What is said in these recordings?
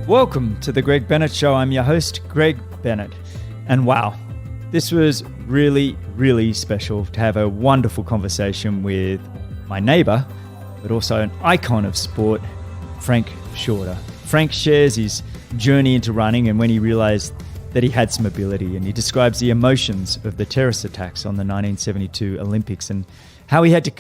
Welcome to the Greg Bennett Show. I'm your host, Greg Bennett. And wow, this was really, really special to have a wonderful conversation with my neighbor, but also an icon of sport, Frank Shorter. Frank shares his journey into running and when he realized that he had some ability, and he describes the emotions of the terrorist attacks on the 1972 Olympics and how he had to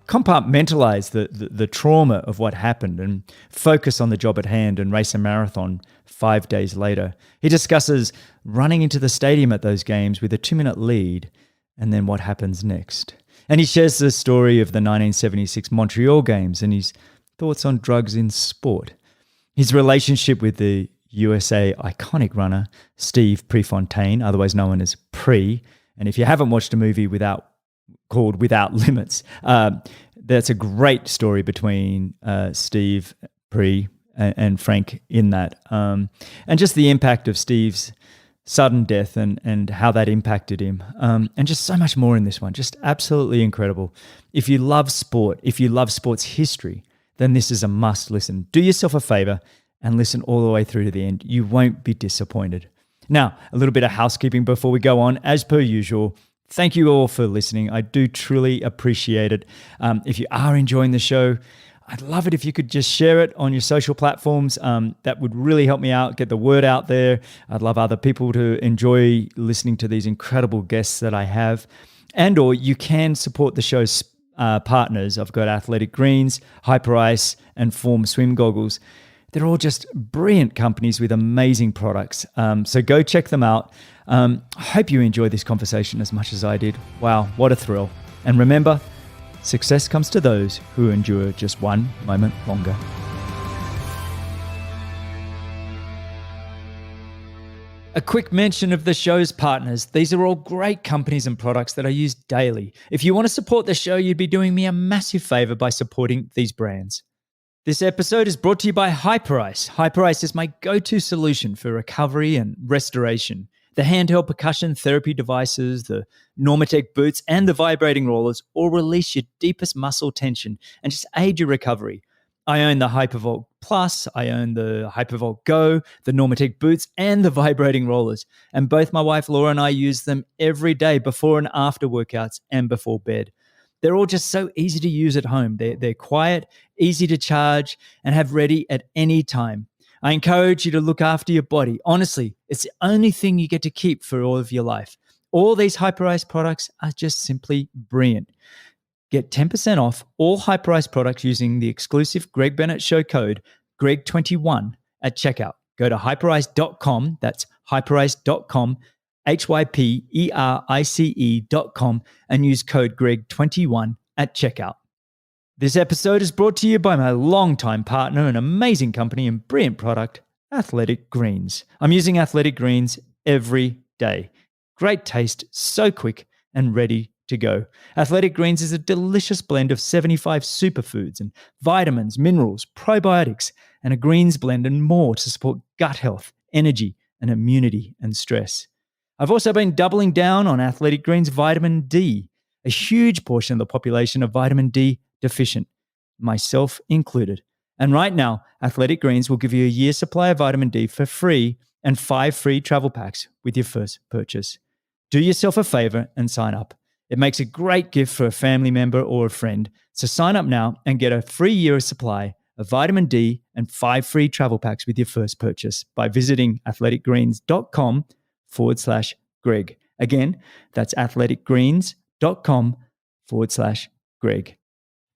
compartmentalize the trauma of what happened and focus on the job at hand and race a marathon 5 days later. He discusses running into the stadium at those games with a 2-minute lead and then what happens next. And he shares the story of the 1976 Montreal Games and his thoughts on drugs in sport. His relationship with the USA iconic runner Steve Prefontaine, otherwise known as Pre. And if you haven't watched a movie called Without Limits, that's a great story between Steve, Pre, and Frank in that. And just the impact of Steve's sudden death and how that impacted him. And just so much more in this one. Just absolutely incredible. If you love sport, if you love sports history, then this is a must listen. Do yourself a favor and listen all the way through to the end. You won't be disappointed. Now, a little bit of housekeeping before we go on. As per usual, thank you all for listening. I do truly appreciate it. If you are enjoying the show, I'd love it if you could just share it on your social platforms. That would really help me out, get the word out there. I'd love other people to enjoy listening to these incredible guests that I have. And or you can support the show's partners. I've got Athletic Greens, Hyper Ice, and Form Swim Goggles. They're all just brilliant companies with amazing products. So go check them out. I hope you enjoyed this conversation as much as I did. Wow, what a thrill. And remember, success comes to those who endure just one moment longer. A quick mention of the show's partners. These are all great companies and products that I use daily. If you want to support the show, you'd be doing me a massive favor by supporting these brands. This episode is brought to you by Hyper Ice. Hyper Ice is my go-to solution for recovery and restoration. The handheld percussion therapy devices, the Normatec boots, and the vibrating rollers all release your deepest muscle tension and just aid your recovery. I own the Hypervolt Plus, I own the Hypervolt Go, the Normatec boots, and the vibrating rollers. And both my wife Laura and I use them every day before and after workouts and before bed. They're all just so easy to use at home. They're quiet, easy to charge, and have ready at any time. I encourage you to look after your body. Honestly, it's the only thing you get to keep for all of your life. All these Hyper Ice products are just simply brilliant. Get 10% off all Hyper Ice products using the exclusive Greg Bennett Show code GREG21 at checkout. Go to hyperice.com, that's hyperice.com, hyperice.com, and use code GREG21 at checkout. This episode is brought to you by my longtime partner and amazing company and brilliant product, Athletic Greens. I'm using Athletic Greens every day. Great taste, so quick and ready to go. Athletic Greens is a delicious blend of 75 superfoods and vitamins, minerals, probiotics, and a greens blend and more to support gut health, energy, and immunity and stress. I've also been doubling down on Athletic Greens vitamin D. A huge portion of the population are vitamin D deficient, myself included. And right now, Athletic Greens will give you a year's supply of vitamin D for free and 5 free travel packs with your first purchase. Do yourself a favor and sign up. It makes a great gift for a family member or a friend. So sign up now and get a free year of supply of vitamin D and 5 free travel packs with your first purchase by visiting athleticgreens.com/Greg. Again, that's athleticgreens.com/Greg.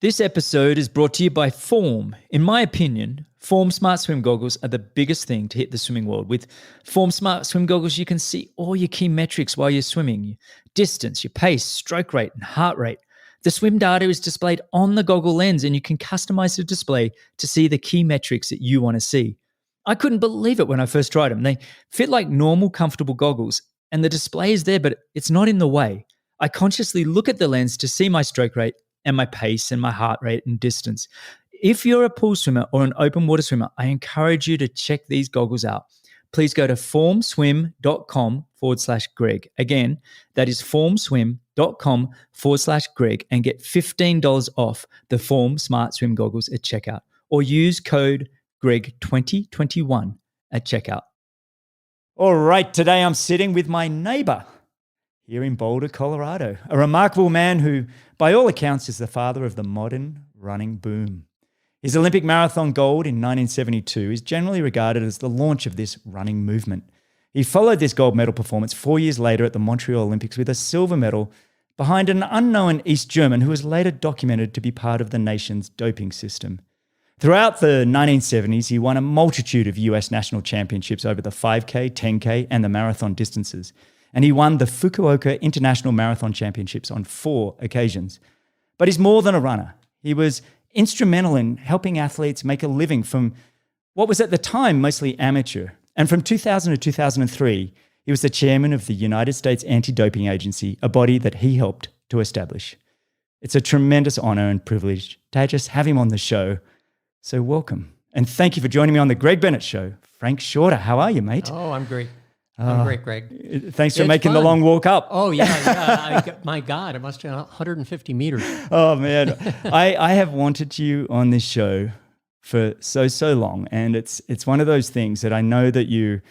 This episode is brought to you by Form. In my opinion, Form Smart Swim Goggles are the biggest thing to hit the swimming world. With Form Smart Swim Goggles, you can see all your key metrics while you're swimming: your distance, your pace, stroke rate, and heart rate. The swim data is displayed on the goggle lens, and you can customize the display to see the key metrics that you want to see. I couldn't believe it when I first tried them. They fit like normal, comfortable goggles, and the display is there, but it's not in the way. I consciously look at the lens to see my stroke rate and my pace and my heart rate and distance. If you're a pool swimmer or an open water swimmer, I encourage you to check these goggles out. Please go to formswim.com/Greg. Again, that is formswim.com/Greg and get $15 off the Form Smart Swim Goggles at checkout, or use code Greg 2021 at checkout. All right, today I'm sitting with my neighbor here in Boulder, Colorado, a remarkable man who, by all accounts, is the father of the modern running boom. His Olympic marathon gold in 1972 is generally regarded as the launch of this running movement. He followed this gold medal performance 4 years later at the Montreal Olympics with a silver medal behind an unknown East German who was later documented to be part of the nation's doping system. Throughout the 1970s, he won a multitude of US national championships over the 5K, 10K, and the marathon distances. And he won the Fukuoka International Marathon Championships on 4 occasions. But he's more than a runner. He was instrumental in helping athletes make a living from what was at the time mostly amateur. And from 2000 to 2003, he was the chairman of the United States Anti-Doping Agency, a body that he helped to establish. It's a tremendous honor and privilege to just have him on the show. So welcome. And thank you for joining me on the Greg Bennett Show. Frank Shorter, how are you, mate? Oh, I'm great. I'm great, Greg. Thanks for making the long walk up. Oh, yeah. My God, it must have been 150 meters. Oh, man. I have wanted you on this show for so long. And it's one of those things that I know that you're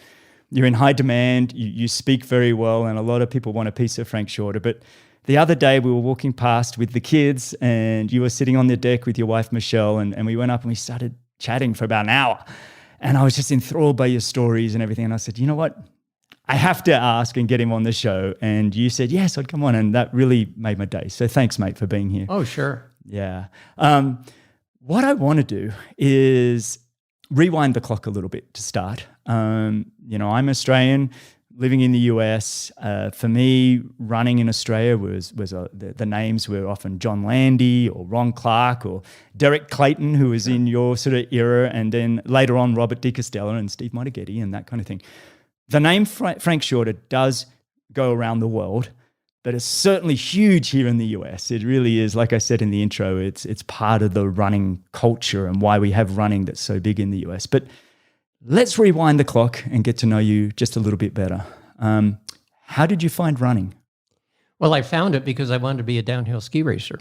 in high demand. You speak very well, and a lot of people want a piece of Frank Shorter. But the other day we were walking past with the kids, and you were sitting on the deck with your wife, Michelle, and we went up and we started chatting for about an hour. And I was just enthralled by your stories and everything. And I said, you know what? I have to ask and get him on the show. And you said, yes, I'd come on. And that really made my day. So thanks, mate, for being here. Oh, sure. Yeah. What I want to do is rewind the clock a little bit to start. I'm Australian, living in the US. For me, running in Australia was the names were often John Landy or Ron Clark or Derek Clayton, who was in your sort of era, and then later on Robert De Castella and Steve Monteghetti and that kind of thing. The name Frank Shorter does go around the world, but it's certainly huge here in the US. It really is, like I said in the intro, it's part of the running culture and why we have running that's so big in the US. But let's rewind the clock and get to know you just a little bit better. How did you find running? Well, I found it because I wanted to be a downhill ski racer.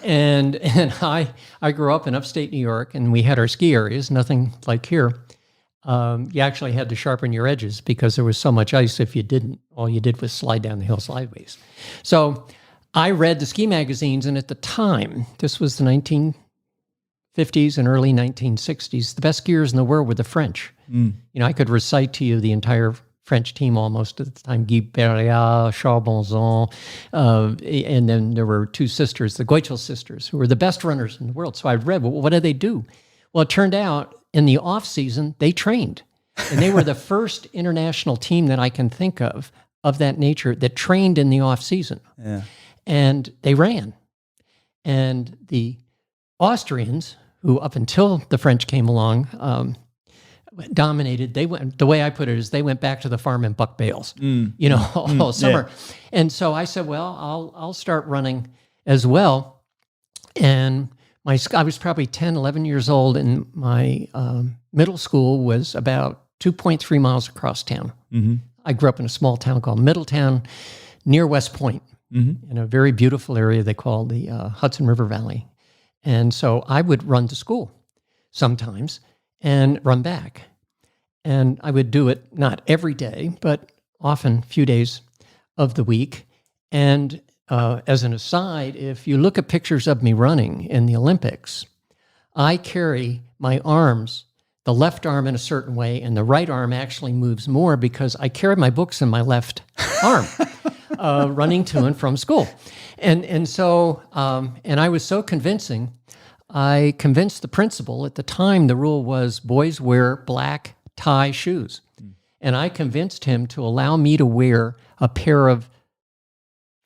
and I grew up in upstate New York, and we had our ski areas, nothing like here. You actually had to sharpen your edges because there was so much ice. If you didn't, all you did was slide down the hill sideways. So I read the ski magazines, and at the time, this was the 1950s and early 1960s, the best skiers in the world were the French. I could recite to you the entire French team almost at the time, Guy Berriat, Charles Bonzon, and then there were 2 sisters, the Goichel sisters, who were the best runners in the world. So I read, well, what did they do? Well, it turned out in the off-season, they trained. And they were the first international team that I can think of that nature that trained in the off-season. Yeah. And they ran. And the Austrians, who up until the French came along, dominated. They went. The way I put it is they went back to the farm and buck bales, all summer. Yeah. And so I said, well, I'll start running as well. And I was probably 10, 11 years old, and my middle school was about 2.3 miles across town. Mm-hmm. I grew up in a small town called Middletown near West Point, in a very beautiful area they call the Hudson River Valley. And so I would run to school sometimes and run back. And I would do it not every day, but often a few days of the week. And as an aside, if you look at pictures of me running in the Olympics, I carry my arms, the left arm in a certain way, and the right arm actually moves more because I carry my books in my left arm, running to and from school. And so I was so convincing, I convinced the principal. At the time, the rule was boys wear black tie shoes. And I convinced him to allow me to wear a pair of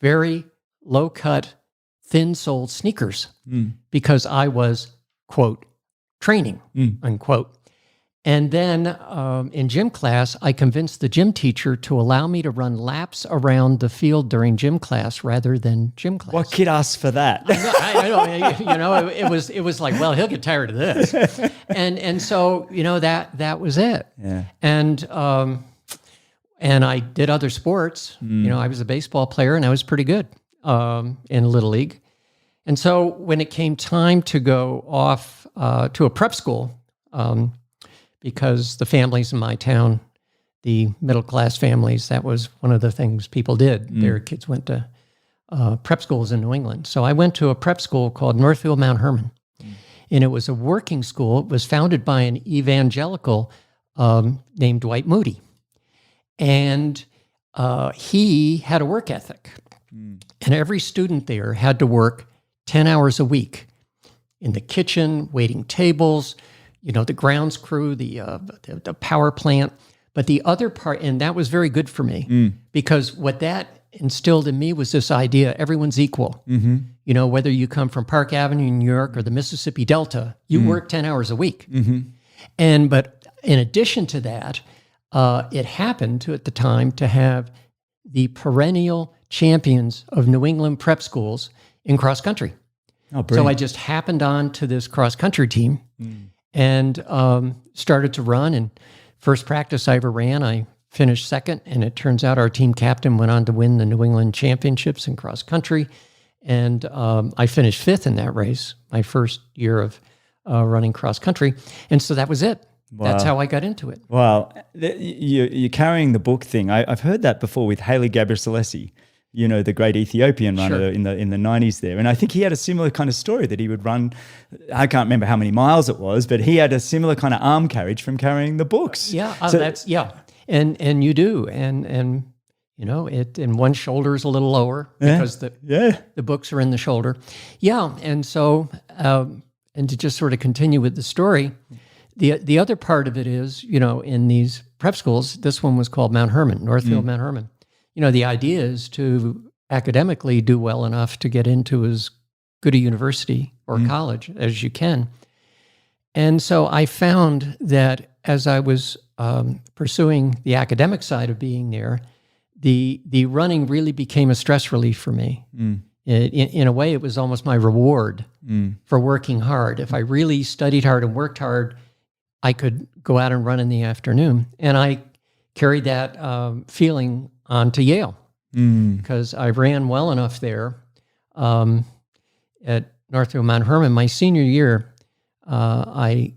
very low-cut, thin-soled sneakers because I was, quote, training, unquote. And then in gym class, I convinced the gym teacher to allow me to run laps around the field during gym class rather than gym class. What kid asked for that? I know. It was like, well, he'll get tired of this. And so, that was it. Yeah. And I did other sports. I was a baseball player, and I was pretty good in Little League. And so when it came time to go off to a prep school, because the families in my town, the middle-class families, that was one of the things people did. Their kids went to prep schools in New England. So I went to a prep school called Northfield Mount Hermon, and it was a working school. It was founded by an evangelical named Dwight Moody. And he had a work ethic. And every student there had to work 10 hours a week in the kitchen, waiting tables, the grounds crew, the power plant. But the other part, and that was very good for me, because what that instilled in me was this idea, everyone's equal. Whether you come from Park Avenue in New York or the Mississippi Delta, you work 10 hours a week. But in addition to that, it happened at the time to have the perennial champions of New England prep schools in cross country. Oh, brilliant. So I just happened on to this cross country team and started to run. And first practice I ever ran, I finished second. And it turns out our team captain went on to win the New England championships in cross country. And I finished fifth in that race, my first year of running cross country. And so that was it. Wow. That's how I got into it. Wow. You're carrying the book thing. I've heard that before with Haile Gebrselassie, the great Ethiopian runner in the 90s there. And I think he had a similar kind of story that he would run, I can't remember how many miles it was, but he had a similar kind of arm carriage from carrying the books. Yeah, And you do. And one shoulder is a little lower because the books are in the shoulder. Yeah. And so, and to just sort of continue with the story, the other part of it is, in these prep schools, this one was called Mount Hermon, Northfield Mount Hermon. The idea is to academically do well enough to get into as good a university or college as you can. And so I found that as I was pursuing the academic side of being there, the running really became a stress relief for me. In a way, it was almost my reward for working hard. If I really studied hard and worked hard, I could go out and run in the afternoon. And I carried that feeling on to Yale because I ran well enough there at Northfield Mount Hermon. My senior year, I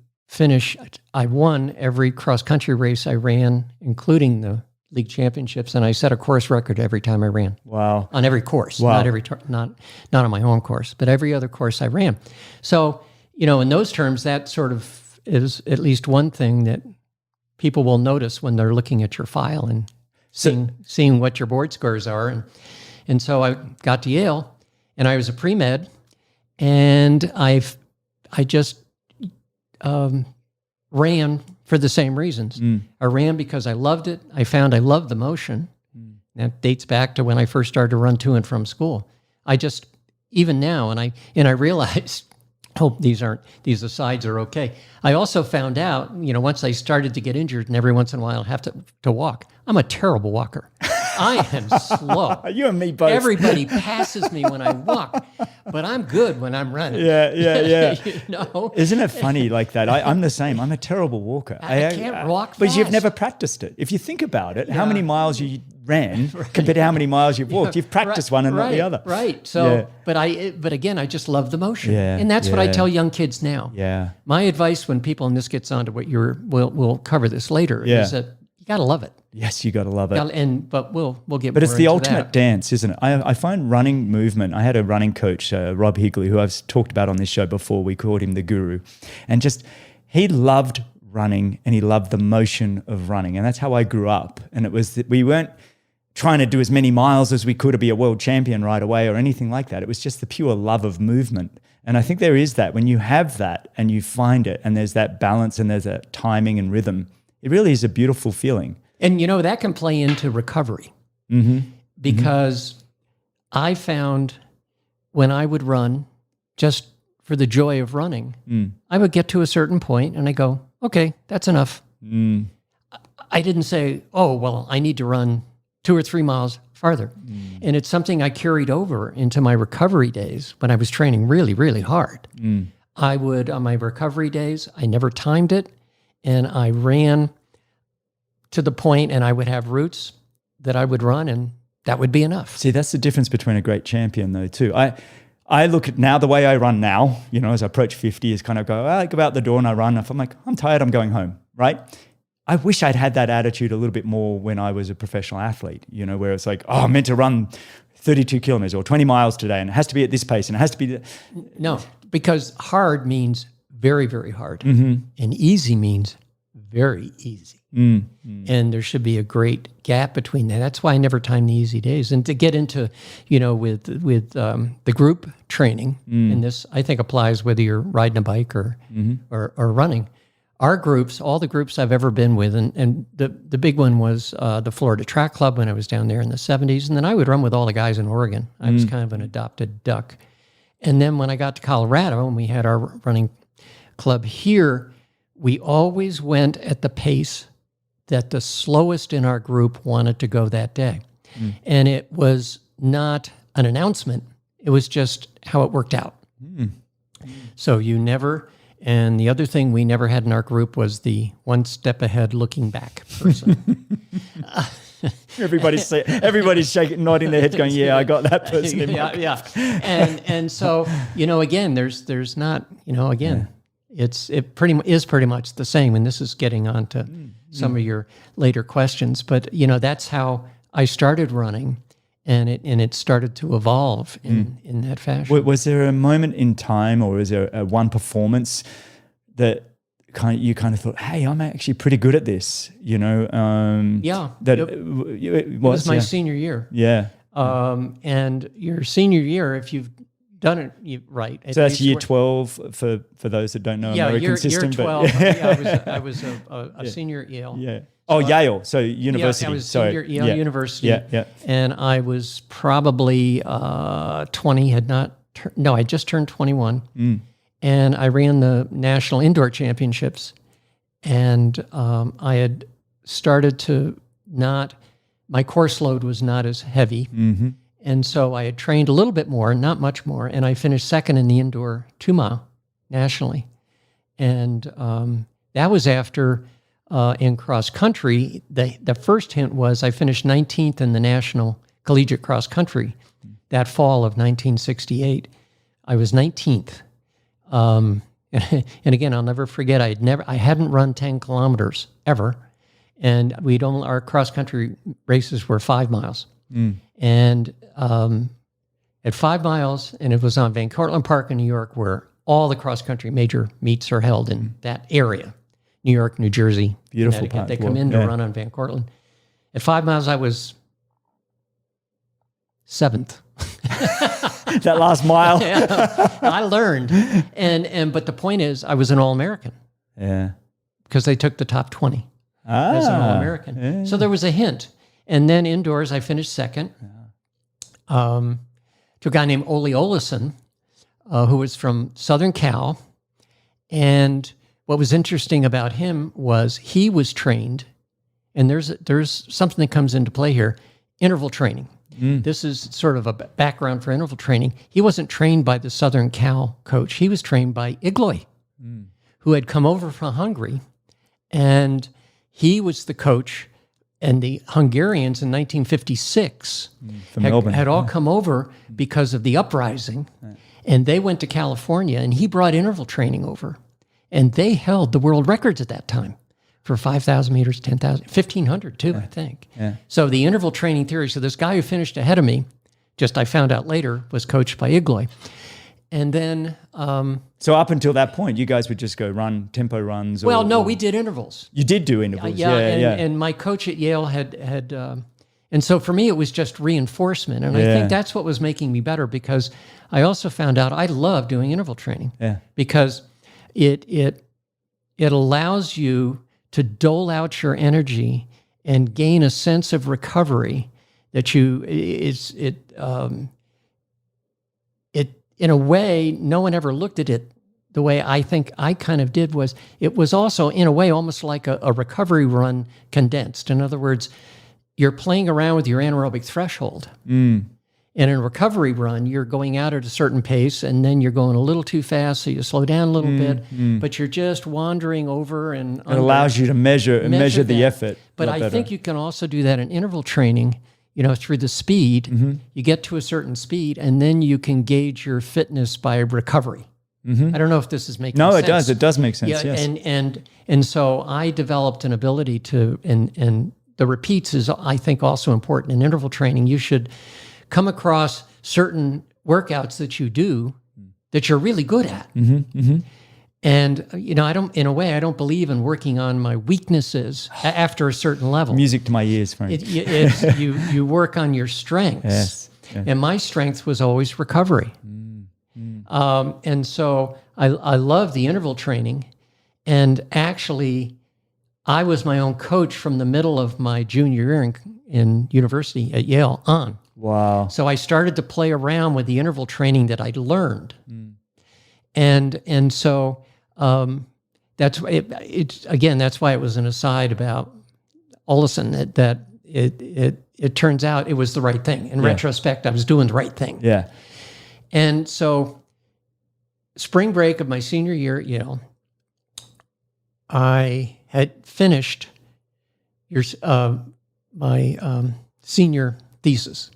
won every cross-country race I ran, including the league championships, and I set a course record every time I ran. Wow. On every course, wow. not on my home course, but every other course I ran. So, in those terms, that sort of is at least one thing that people will notice when they're looking at your file and seeing what your board scores are. And so I got to Yale, and I was a pre-med, and I just ran for the same reasons. I ran because I loved it. I found I loved the motion. That dates back to when I first started to run to and from school. I just, even now, and I realized, hope these asides are okay. I also found out, once I started to get injured and every once in a while I have to walk, I'm a terrible walker. I am slow. You and me both. Everybody passes me when I walk, but I'm good when I'm running. Yeah. Isn't it funny like that? I'm the same. I'm a terrible walker. I can't walk fast. But you've never practiced it. If you think about it, how many miles you ran compared to how many miles you've walked, you've practiced one and not the other. Right. So, but again, I just love the motion. And that's what I tell young kids now. Yeah. My advice when people, and this gets on to what we'll cover this later, is that you got to love it. Yes, you got to love it. But we'll get. But more it's the into ultimate that. dance, isn't it? I find running movement. I had a running coach, Rob Higley, who I've talked about on this show before. We called him the guru, and he loved running and he loved the motion of running, and that's how I grew up. And it was that we weren't trying to do as many miles as we could to be a world champion right away or anything like that. It was just the pure love of movement. And I think there is that when you have that and you find it, and there's that balance and there's that timing and rhythm. It really is a beautiful feeling. And, that can play into recovery because I found when I would run, just for the joy of running, I would get to a certain point and I go, okay, that's enough. I didn't say, oh, well, I need to run 2 or 3 miles farther. And it's something I carried over into my recovery days when I was training really, really hard. I would, on my recovery days, I never timed it, and I ran to the point, and I would have routes that I would run, and that would be enough. See, that's the difference between a great champion, though, too. I look at now the way I run now, as I approach 50 is kind of I go out the door and I run. If I'm like, I'm tired, I'm going home, right? I wish I'd had that attitude a little bit more when I was a professional athlete, where it's like, I'm meant to run 32 kilometers or 20 miles today and it has to be at this pace and it has to be. No, because hard means very, very hard. And easy means very easy. And there should be a great gap between that. That's why I never time the easy days. And to get into, with the group training, and this I think applies whether you're riding a bike or running. Our groups, all the groups I've ever been with, and the big one was the Florida Track Club when I was down there in the 70s. And then I would run with all the guys in Oregon. I was kind of an adopted duck. And then when I got to Colorado and we had our running club here, we always went at the pace that the slowest in our group wanted to go that day. And it was not an announcement. It was just how it worked out. So you never, and the other thing we never had in our group was the one step ahead looking back person. Everybody's shaking, nodding their heads going, yeah, I got that person in my Yeah. And so, again, there's not, again, it pretty much the same. And this is getting on to some of your later questions, but that's how I started running, and it started to evolve in that fashion. Was there a moment in time, or was there one performance that you kind of thought, hey, I'm actually pretty good at this? It was my senior year. Yeah. And your senior year, if you've done it right. So that's year 12 for those that don't know American system. Year 12. I was a senior at Yale. Yeah. So Yale. So university. I was senior at Yale University. Yeah. And I was probably 20. I just turned 21. And I ran the national indoor championships. And I had started to my course load was not as heavy. And so I had trained a little bit more, not much more, and I finished second in the indoor 2-mile nationally. And that was after, in cross country, the first hint was I finished 19th in the national collegiate cross country that fall of 1968. I was 19th. And again, I'll never forget, I hadn't run 10 kilometers ever. And our cross country races were 5 miles. And at 5 miles, and it was on Van Cortlandt Park in New York, where all the cross-country major meets are held in that area. New York, New Jersey, beautiful park. They come in to run on Van Cortlandt. At 5 miles, I was 7th. That last mile. I learned. But the point is, I was an All-American. Yeah. Because they took the top 20 as an All-American. Yeah. So there was a hint. And then indoors, I finished second. To a guy named Ole Olesen, who was from Southern Cal. And what was interesting about him was he was trained, and there's something that comes into play here, interval training. This is sort of a background for interval training. He wasn't trained by the Southern Cal coach. He was trained by Igloy, who had come over from Hungary, and he was the coach. And the Hungarians in 1956 had all come over because of the uprising, and they went to California, and he brought interval training over. And they held the world records at that time for 5,000 meters, 10,000, 1,500 too, I think. Yeah. So the interval training theory, so this guy who finished ahead of me, I found out later, was coached by Igloy. And then... so up until that point, you guys would just go run tempo runs? We did intervals. You did do intervals, And my coach at Yale had and so for me, it was just reinforcement. And I think that's what was making me better, because I also found out I love doing interval training. Because it allows you to dole out your energy and gain a sense of recovery that in a way, no one ever looked at it the way I think I kind of did. It was also, in a way, almost like a recovery run condensed. In other words, you're playing around with your anaerobic threshold. And in a recovery run, you're going out at a certain pace, and then you're going a little too fast, so you slow down a little bit, but you're just wandering over and under. It allows you to measure the effort. But I think you can also do that in interval training. through the speed. You get to a certain speed, and then you can gauge your fitness by recovery. I don't know if this is making sense. No, it does. It does make sense, yes. And so I developed an ability to, and the repeats is, I think, also important. In interval training, you should come across certain workouts that you do that you're really good at. And, I don't believe in working on my weaknesses after a certain level. Music to my ears, Frank. You work on your strengths. Yes. Yeah. And my strength was always recovery. And so I love the interval training. And actually, I was my own coach from the middle of my junior year in university at Yale on. Wow. So I started to play around with the interval training that I'd learned. And so that's again, that's why it was an aside about Olesen, that it turns out it was the right thing. In retrospect, I was doing the right thing. Yeah. And so spring break of my senior year at Yale, I had finished my senior thesis.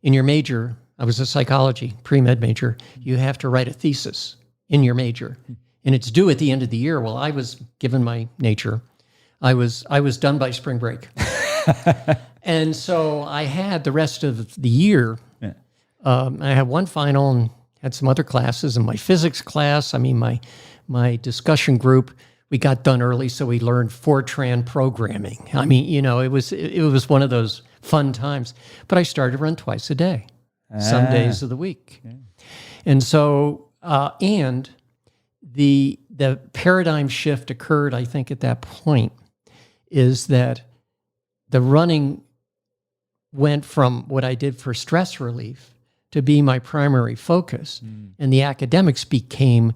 In your major, I was a psychology pre-med major, you have to write a thesis in your major. And it's due at the end of the year. Well, I was, given my nature, I was done by spring break. And so I had the rest of the year. Yeah. I had one final and had some other classes. And my physics class, my discussion group, we got done early, so we learned Fortran programming. It was one of those fun times. But I started to run twice a day, some days of the week. Okay. And so, and the paradigm shift occurred, I think, at that point, is that the running went from what I did for stress relief to be my primary focus. And the academics became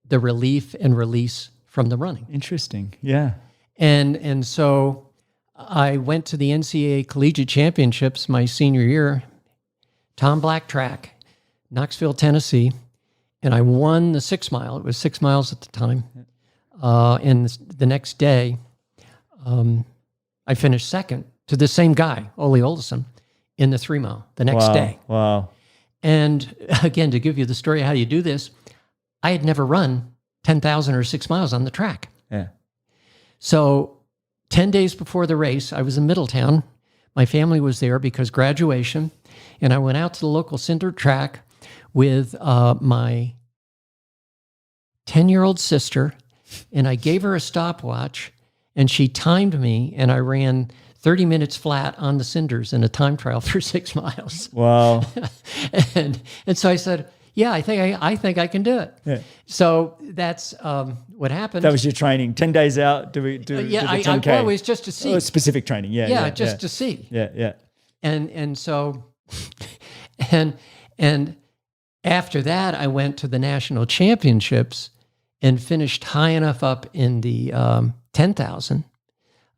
the relief and release from the running. Interesting. Yeah. And so I went to the NCAA Collegiate Championships my senior year, Tom Black track, Knoxville, Tennessee, and I won the 6 mile. It was 6 miles at the time. And the next day, I finished second to the same guy, Ole Olesen, in the 3 mile the next day. Wow. And again, to give you the story of how you do this, I had never run 10,000 or 6 miles on the track. Yeah. So 10 days before the race, I was in Middletown. My family was there because graduation, and I went out to the local cinder track with my 10-year-old sister, and I gave her a stopwatch, and she timed me, and I ran 30 minutes flat on the cinders in a time trial for 6 miles. Wow. and so I said, yeah, I think I can do it. Yeah. So that's what happened. That was your training. 10 days out. Do the 10K? I always just to see. Oh, specific training. Yeah. Just to see. Yeah. And so, and after that, I went to the national championships and finished high enough up in the 10,000.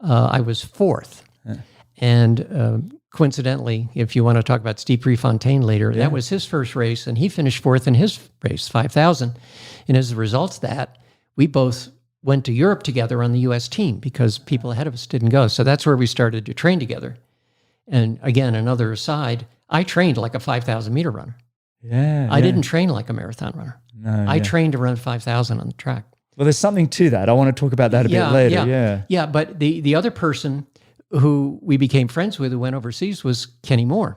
I was fourth. Yeah. And coincidentally, if you want to talk about Steve Prefontaine later, that was his first race, and he finished fourth in his race, 5,000. And as a result of that, we both went to Europe together on the U.S. team because people ahead of us didn't go. So that's where we started to train together. And again, another aside, I trained like a 5,000 meter runner. I didn't train like a marathon runner. No, I trained to run 5,000 on the track. Well, there's something to that. I want to talk about that a bit later. Yeah, but the other person who we became friends with who went overseas was Kenny Moore,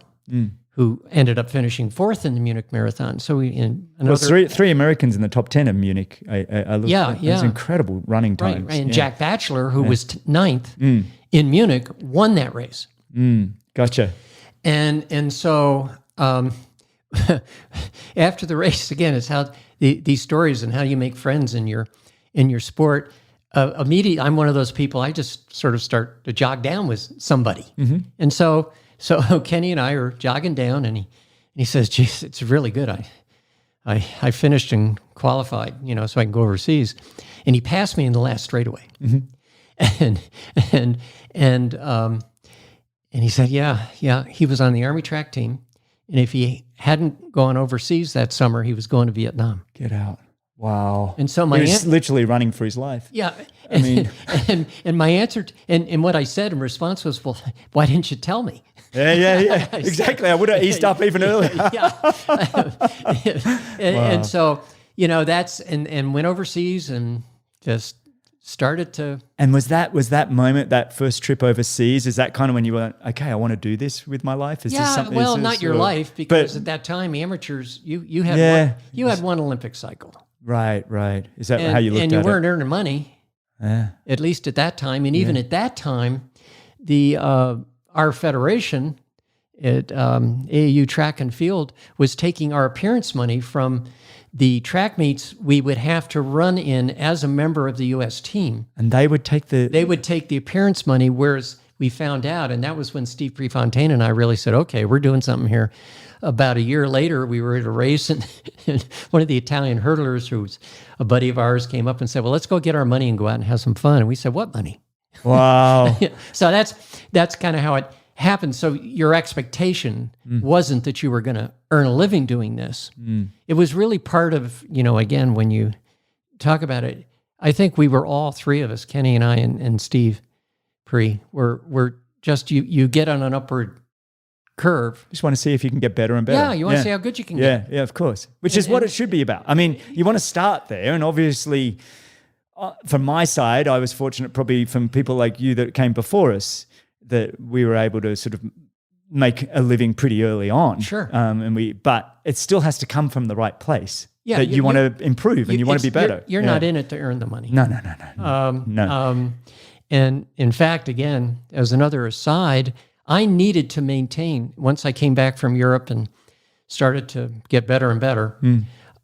who ended up finishing fourth in the Munich Marathon. So three Americans in the top 10 of Munich. I looked at those incredible running times. Right. And Jack Batchelor, who was ninth in Munich, won that race. Gotcha. And so after the race, again, it's how these stories and how you make friends in your sport. Immediately, I'm one of those people, I just sort of start to jog down with somebody. And so Kenny and I are jogging down, and he says, geez, it's really good. I finished and qualified, so I can go overseas. And he passed me in the last straightaway. And he said, yeah, he was on the Army track team. And if he hadn't gone overseas that summer, he was going to Vietnam. Get out. Wow. And so he was literally running for his life. Yeah. I mean, and my answer, and what I said in response was, well, why didn't you tell me? Yeah. Exactly. I would have eased up even earlier. And so, that's, and went overseas and just started to. And was that moment, that first trip overseas, is that kind of when you were, okay, I want to do this with my life? Is this something? Well, not your life, because at that time, amateurs, you had one Olympic cycle. Right. Is that how you looked at it? And you weren't earning money, at least at that time. And even at that time, our federation at AAU Track and Field was taking our appearance money from the track meets we would have to run in as a member of the U.S. team. And they would take the appearance money, whereas we found out, and that was when Steve Prefontaine and I really said, okay, we're doing something here. About a year later, we were at a race, and one of the Italian hurdlers, who was a buddy of ours, came up and said, well, let's go get our money and go out and have some fun. And we said, what money? Wow. So that's kind of how it happened. So your expectation wasn't that you were going to earn a living doing this. It was really part of, again, when you talk about it, I think we were all three of us, Kenny and I and Steve Pre, were just, you get on an upward curve. Just want to see if you can get better and better. Yeah, you want to see how good you can get. Yeah, of course. Which is what it should be about. I mean, you want to start there, and obviously, from my side, I was fortunate, probably from people like you that came before us, that we were able to sort of make a living pretty early on. Sure. But it still has to come from the right place. Yeah, that you want to improve and you want to be better. You're not in it to earn the money. No. And in fact, again, as another aside, I needed to maintain, once I came back from Europe and started to get better and better,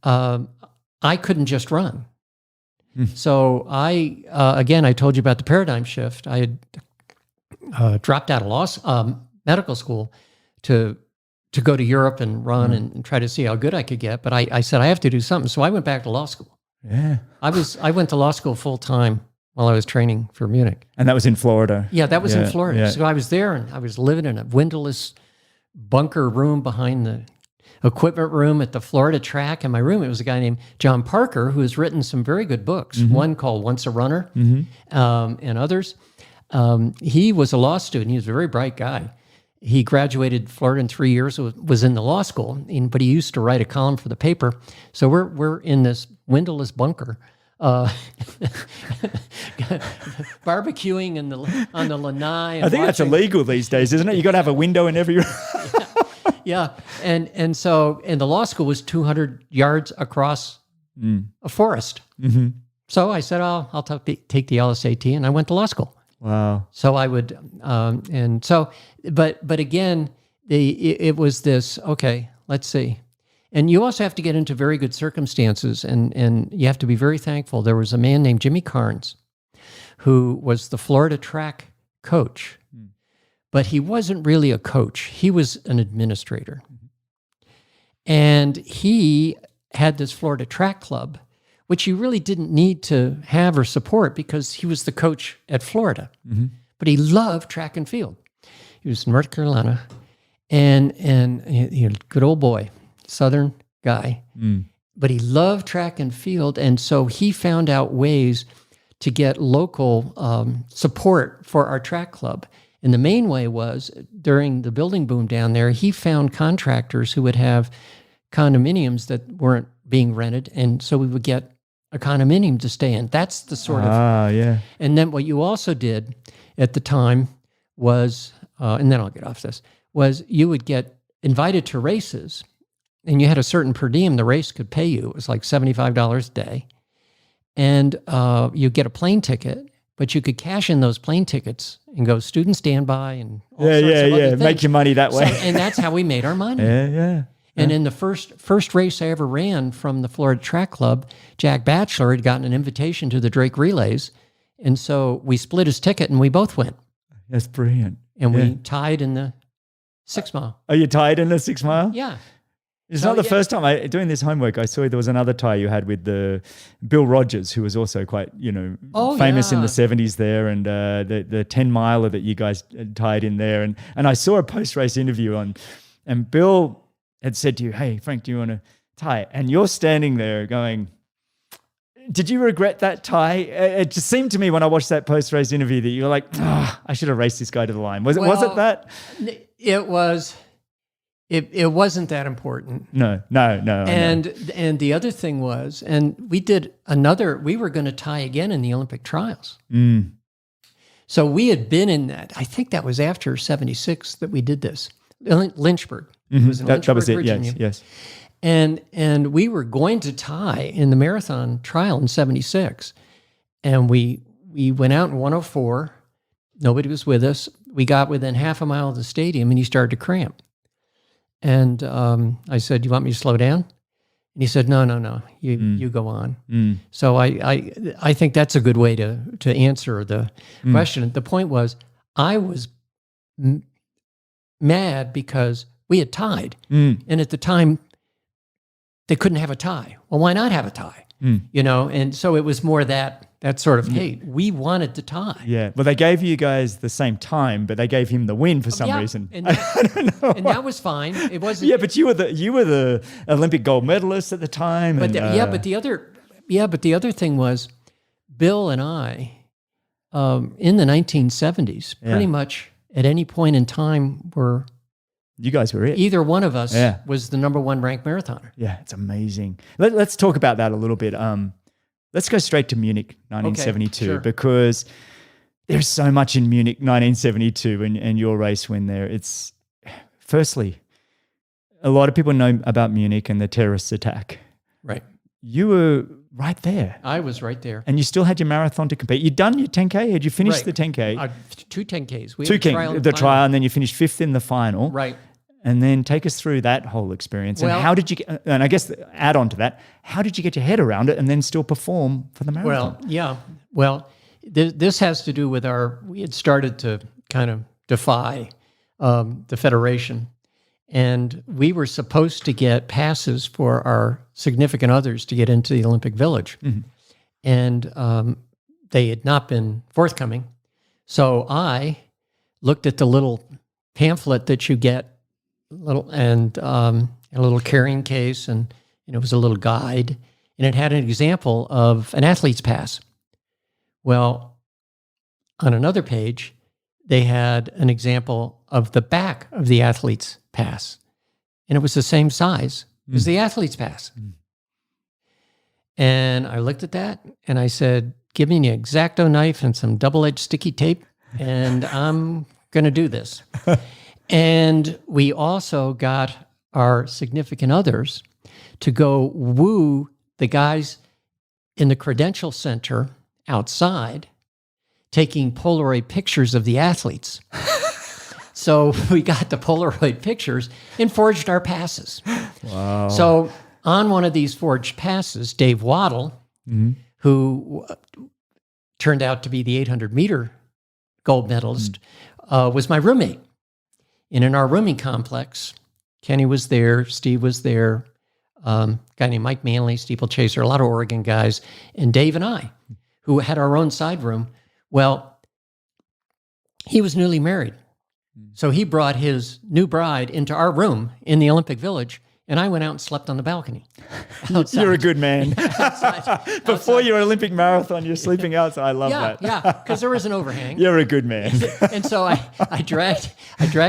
I couldn't just run. So I told you about the paradigm shift. I had dropped out of medical school to go to Europe and run and try to see how good I could get. But I said, I have to do something. So I went back to law school. Yeah. I went to law school full time while I was training for Munich. And that was in Florida. Yeah, that was in Florida. Yeah. So I was there, and I was living in a windowless bunker room behind the equipment room at the Florida track. And my roommate was a guy named John Parker, who has written some very good books, one called Once a Runner, and others. He was a law student. He was a very bright guy. He graduated Florida in 3 years, was in the law school, but he used to write a column for the paper. So we're in this windowless bunker, barbecuing on the lanai. I think that's illegal these days, isn't it? You got to have a window in every room. Yeah. And so the law school was 200 yards across a forest. So I said, I'll take the LSAT, and I went to law school. Wow. So I would, but again, it was this, okay, let's see. And you also have to get into very good circumstances, and you have to be very thankful. There was a man named Jimmy Carnes, who was the Florida track coach, but he wasn't really a coach. He was an administrator. And he had this Florida track club, which he really didn't need to have or support because he was the coach at Florida. But he loved track and field. He was in North Carolina, and good old boy, Southern guy. But he loved track and field, and so he found out ways to get local support for our track club. And the main way was, during the building boom down there, he found contractors who would have condominiums that weren't being rented, and so we would get a condominium to stay in. That's the sort of... yeah. And then what you also did at the time was, and then I'll get off this, was you would get invited to races, and you had a certain per diem the race could pay you. It was like $75 a day. And you get a plane ticket, but you could cash in those plane tickets and go student standby and all sorts of other things. Make your money that way. And that's how we made our money. Yeah. And in the first race I ever ran from the Florida Track Club, Jack Batchelor had gotten an invitation to the Drake Relays. And so we split his ticket and we both went. That's brilliant. And we tied in the 6 mile. Oh, you tied in the 6 mile? Yeah. It's not the first time. Doing this homework, I saw there was another tie you had with the Bill Rogers, who was also quite, famous in the 70s there, and the 10 miler that you guys tied in there. And I saw a post-race interview and Bill had said to you, hey, Frank, do you want to tie? And you're standing there going, did you regret that tie? It just seemed to me when I watched that post-race interview that you were like, I should have raced this guy to the line. Was it that? It was. It wasn't that important. No. And the other thing was, and we were going to tie again in the Olympic trials. So we had been in that. I think that was after 76 that we did this. Lynchburg. It was in Lynchburg, that was it, Virginia. yes. And we were going to tie in the marathon trial in 76. And we went out in 104. Nobody was with us. We got within half a mile of the stadium and he started to cramp. And I said, "Do you want me to slow down?" And he said, No, you go on. So I think that's a good way to answer the question. The point was, I was mad because we had tied. And at the time, they couldn't have a tie. Well, why not have a tie? And so it was more that sort of, hey, we wanted to tie. Yeah, well, they gave you guys the same time, but they gave him the win for some reason. And I don't know. And that was fine. It wasn't. Yeah, but you were the Olympic gold medalist at the time. But but the other thing was, Bill and I, in the 1970s, pretty much at any point in time were. You guys were it. Either one of us was the number one ranked marathoner. Yeah, it's amazing. Let's talk about that a little bit. Let's go straight to Munich 1972 because there's so much in Munich 1972 and your race win there. It's firstly, a lot of people know about Munich and the terrorist attack. Right. You were right there. I was right there. And you still had your marathon to compete. You'd done your 10K? Had you finished the 10K? 2 10Ks. We had the trial, and then you finished 5th in the final. Right. And then take us through that whole experience. And how did you get, and I guess add on to that, how did you get your head around it and then still perform for the marathon? Well, this has to do with we had started to kind of defy the Federation. And we were supposed to get passes for our significant others to get into the Olympic Village. And they had not been forthcoming. So I looked at the little pamphlet that you get, a little carrying case, and it was a little guide, and it had an example of an athlete's pass. Well, on another page, they had an example of the back of the athlete's pass, and it was the same size as the athlete's pass. And I looked at that, and I said, "Give me an X-Acto knife and some double-edged sticky tape, and I'm going to do this." And we also got our significant others to go woo the guys in the credential center outside taking Polaroid pictures of the athletes. So we got the Polaroid pictures and forged our passes. Wow. So on one of these forged passes, Dave Waddle, who turned out to be the 800-meter gold medalist, was my roommate. And in our rooming complex, Kenny was there, Steve was there, a guy named Mike Manley, steeplechaser, a lot of Oregon guys, and Dave and I, who had our own side room. Well, he was newly married. So he brought his new bride into our room in the Olympic Village, and I went out and slept on the balcony. Outside. You're a good man. outside. Before your Olympic marathon, you're sleeping outside. I love that. Yeah, because there was an overhang. You're a good man. And so I dragged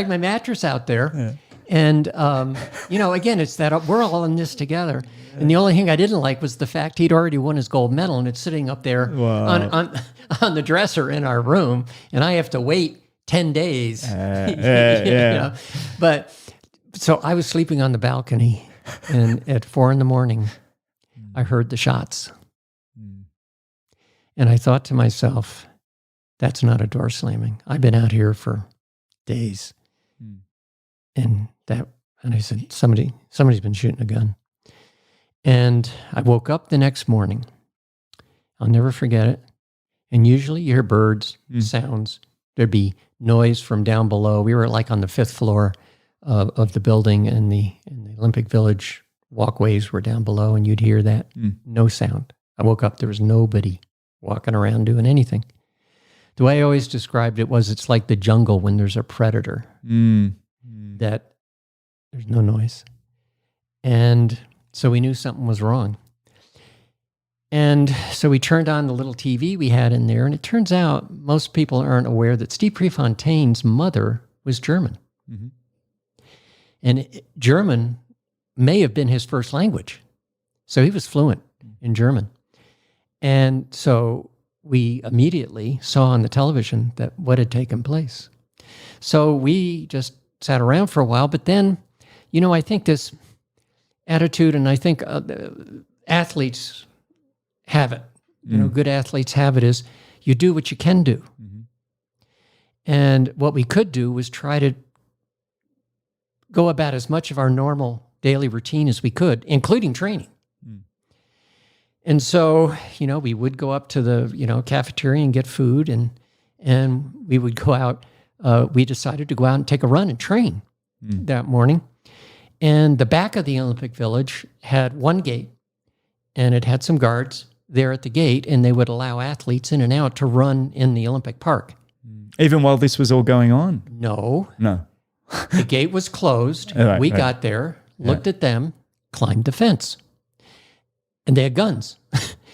my mattress out there. And, again, it's that we're all in this together. And the only thing I didn't like was the fact he'd already won his gold medal, and it's sitting up there on the dresser in our room, and I have to wait 10 days. But so I was sleeping on the balcony, and at 4 a.m, I heard the shots. And I thought to myself, that's not a door slamming. I've been out here for days. And I said, somebody's been shooting a gun. And I woke up the next morning. I'll never forget it. And usually you hear birds, sounds. There'd be noise from down below. We were like on the 5th floor of the building, and the Olympic Village walkways were down below, and you'd hear that. No sound. I woke up, there was nobody walking around doing anything. The way I always described it was, it's like the jungle when there's a predator, that there's no noise. And so we knew something was wrong. And so we turned on the little TV we had in there, and it turns out most people aren't aware that Steve Prefontaine's mother was German. Mm-hmm. And German may have been his first language. So he was fluent in German. And so we immediately saw on the television that what had taken place. So we just sat around for a while, but then, I think this attitude, and I think athletes have it, good athletes have it, is you do what you can do. Mm-hmm. And what we could do was try to go about as much of our normal daily routine as we could, including training. Mm. And so, we would go up to the, cafeteria and get food, and we would go out. We decided to go out and take a run and train that morning. And the back of the Olympic Village had one gate, and it had some guards there at the gate, and they would allow athletes in and out to run in the Olympic Park. Even while this was all going on? No. No. The gate was closed. We got there, looked at them, climbed the fence. And they had guns.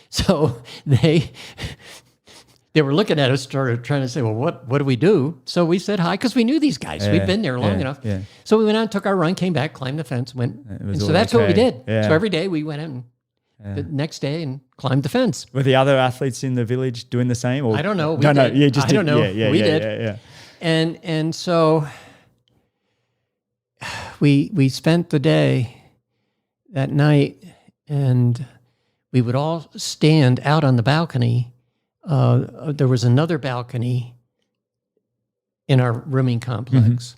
So they were looking at us, started trying to say, well, what do we do? So we said hi, because we knew these guys. We'd been there long enough. Yeah. So we went out and took our run, came back, climbed the fence, went. And so that's what we did. Yeah. So every day we went in the next day and climbed the fence. Were the other athletes in the village doing the same? Or? I don't know. No, you just did. I don't know. We did. Yeah. And so we spent the day that night, and we would all stand out on the balcony. There was another balcony in our rooming complex,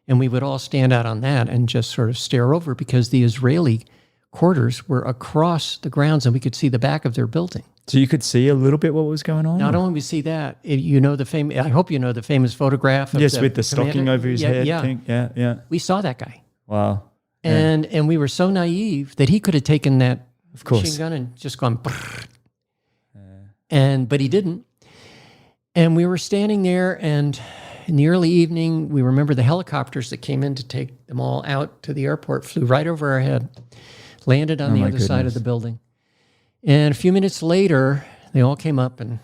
and we would all stand out on that and just sort of stare over, because the Israeli quarters were across the grounds, and we could see the back of their building. So you could see a little bit what was going on? Not only we see that, I hope you know the famous photograph. Yes, with the stocking over his head. Yeah. We saw that guy. Wow. And we were so naive that he could have taken that machine gun and just gone, but he didn't. And we were standing there, and in the early evening, we remember the helicopters that came in to take them all out to the airport flew right over our head, landed on the other side of the building. And a few minutes later, they all came up and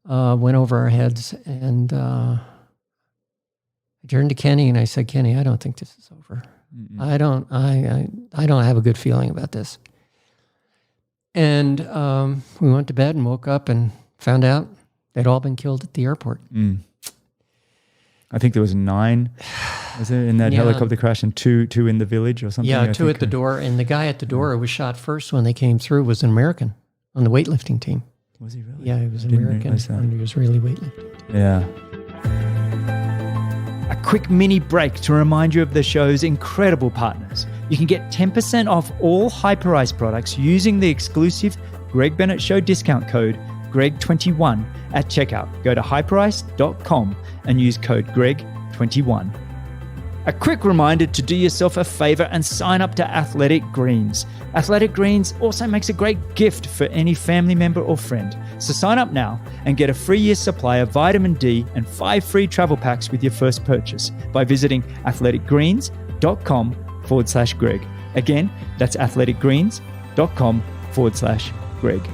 went over our heads. And I turned to Kenny and I said, Kenny, I don't think this is over. Mm-mm. I don't have a good feeling about this. And we went to bed and woke up and found out they'd all been killed at the airport. Mm. I think there was 9, was there, in that helicopter crash, and two in the village or something? Yeah, 2 at the door. And the guy at the door who was shot first when they came through was an American on the weightlifting team. Was he really? Yeah, he was American on the Israeli weightlifting. Yeah. A quick mini break to remind you of the show's incredible partners. You can get 10% off all Hyperice products using the exclusive Greg Bennett Show discount code GREG21 at checkout. Go to hyperice.com and use code GREG21. A quick reminder to do yourself a favor and sign up to Athletic Greens. Athletic Greens also makes a great gift for any family member or friend. So sign up now and get a free year supply of vitamin D and 5 free travel packs with your first purchase by visiting athleticgreens.com/Greg. Again, that's athleticgreens.com/Greg.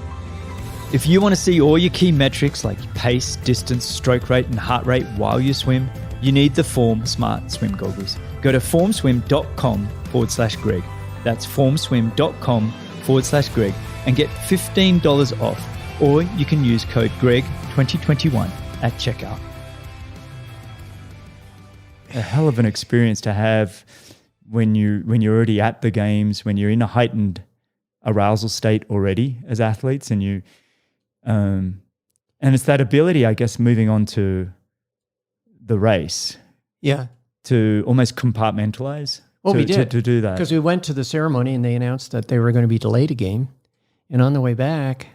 If you want to see all your key metrics like pace, distance, stroke rate, and heart rate while you swim, you need the Form Smart Swim goggles. Go to formswim.com/Greg. That's formswim.com/Greg and get $15 off. Or you can use code GREG2021 at checkout. A hell of an experience to have when you're already at the games, when you're in a heightened arousal state already as athletes, and you and it's that ability, I guess, moving on to the race. Yeah. To almost compartmentalize. Well, we did. To do that. Because we went to the ceremony and they announced that they were going to be delayed a game. And on the way back...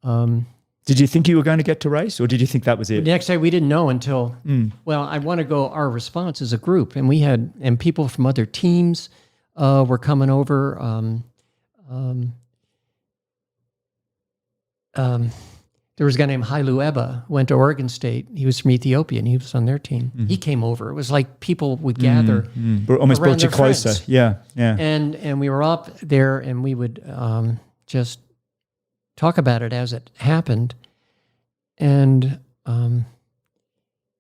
did you think you were going to get to race, or did you think that was it? The next day we didn't know until... Well, I want to go our response as a group. And we had... And people from other teams were coming over. There was a guy named Hailu Eba, went to Oregon State. He was from Ethiopia, and he was on their team. Mm-hmm. He came over. It was like people would gather. Almost brought you closer. Friends. Yeah. And we were up there, and we would just talk about it as it happened. And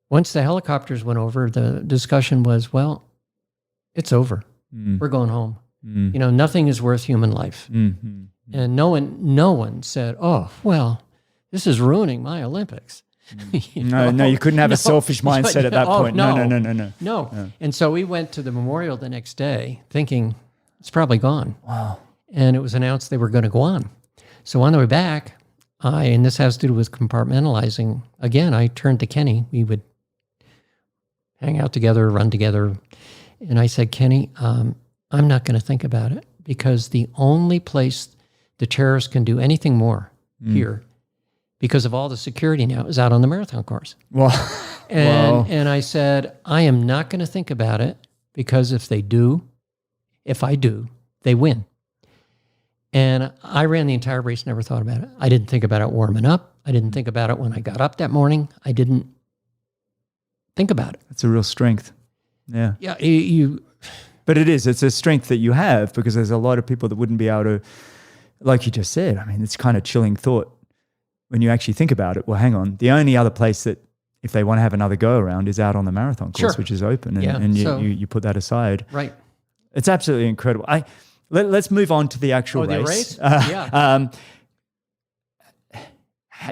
once the helicopters went over, the discussion was, well, it's over. We're going home. You know, nothing is worth human life. And no one said, oh, well, this is ruining my Olympics. No, you couldn't have a selfish mindset at that point. No. And so we went to the memorial the next day thinking it's probably gone. Wow. And it was announced they were going to go on. So on the way back, and this has to do with compartmentalizing, again, I turned to Kenny. We would hang out together, run together. And I said, Kenny, I'm not going to think about it because the only place the terrorists can do anything more here, because of all the security now, is out on the marathon course. Wow. And I said, I am not going to think about it because if I do, they win. And I ran the entire race, never thought about it. I didn't think about it warming up. I didn't think about it when I got up that morning. I didn't think about it. That's a real strength. Yeah. Yeah. But it's a strength that you have because there's a lot of people that wouldn't be able to, like you just said, I mean, it's kind of chilling thought when you actually think about it. Well, hang on. The only other place that if they want to have another go around is out on the marathon course, which is open. And you put that aside. Right. It's absolutely incredible. Let's move on to the actual race. Yeah.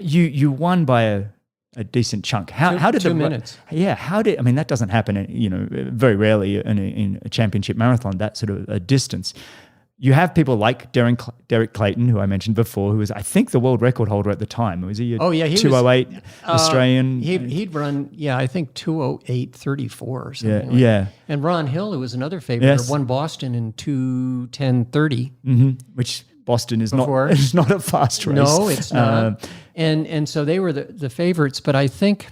You won by a decent chunk. How did 2 minutes? Yeah. I mean, that doesn't happen, very rarely in a championship marathon, that sort of a distance. You have people like Derek Clayton, who I mentioned before, who was, I think, the world record holder at the time. Was he? He 208 was, Australian. He'd run, I think 208.34 or something. Yeah. And Ron Hill, who was another favorite, won Boston in 2:10:30, which Boston is not a fast race. No, it's not. And so they were the favorites, but I think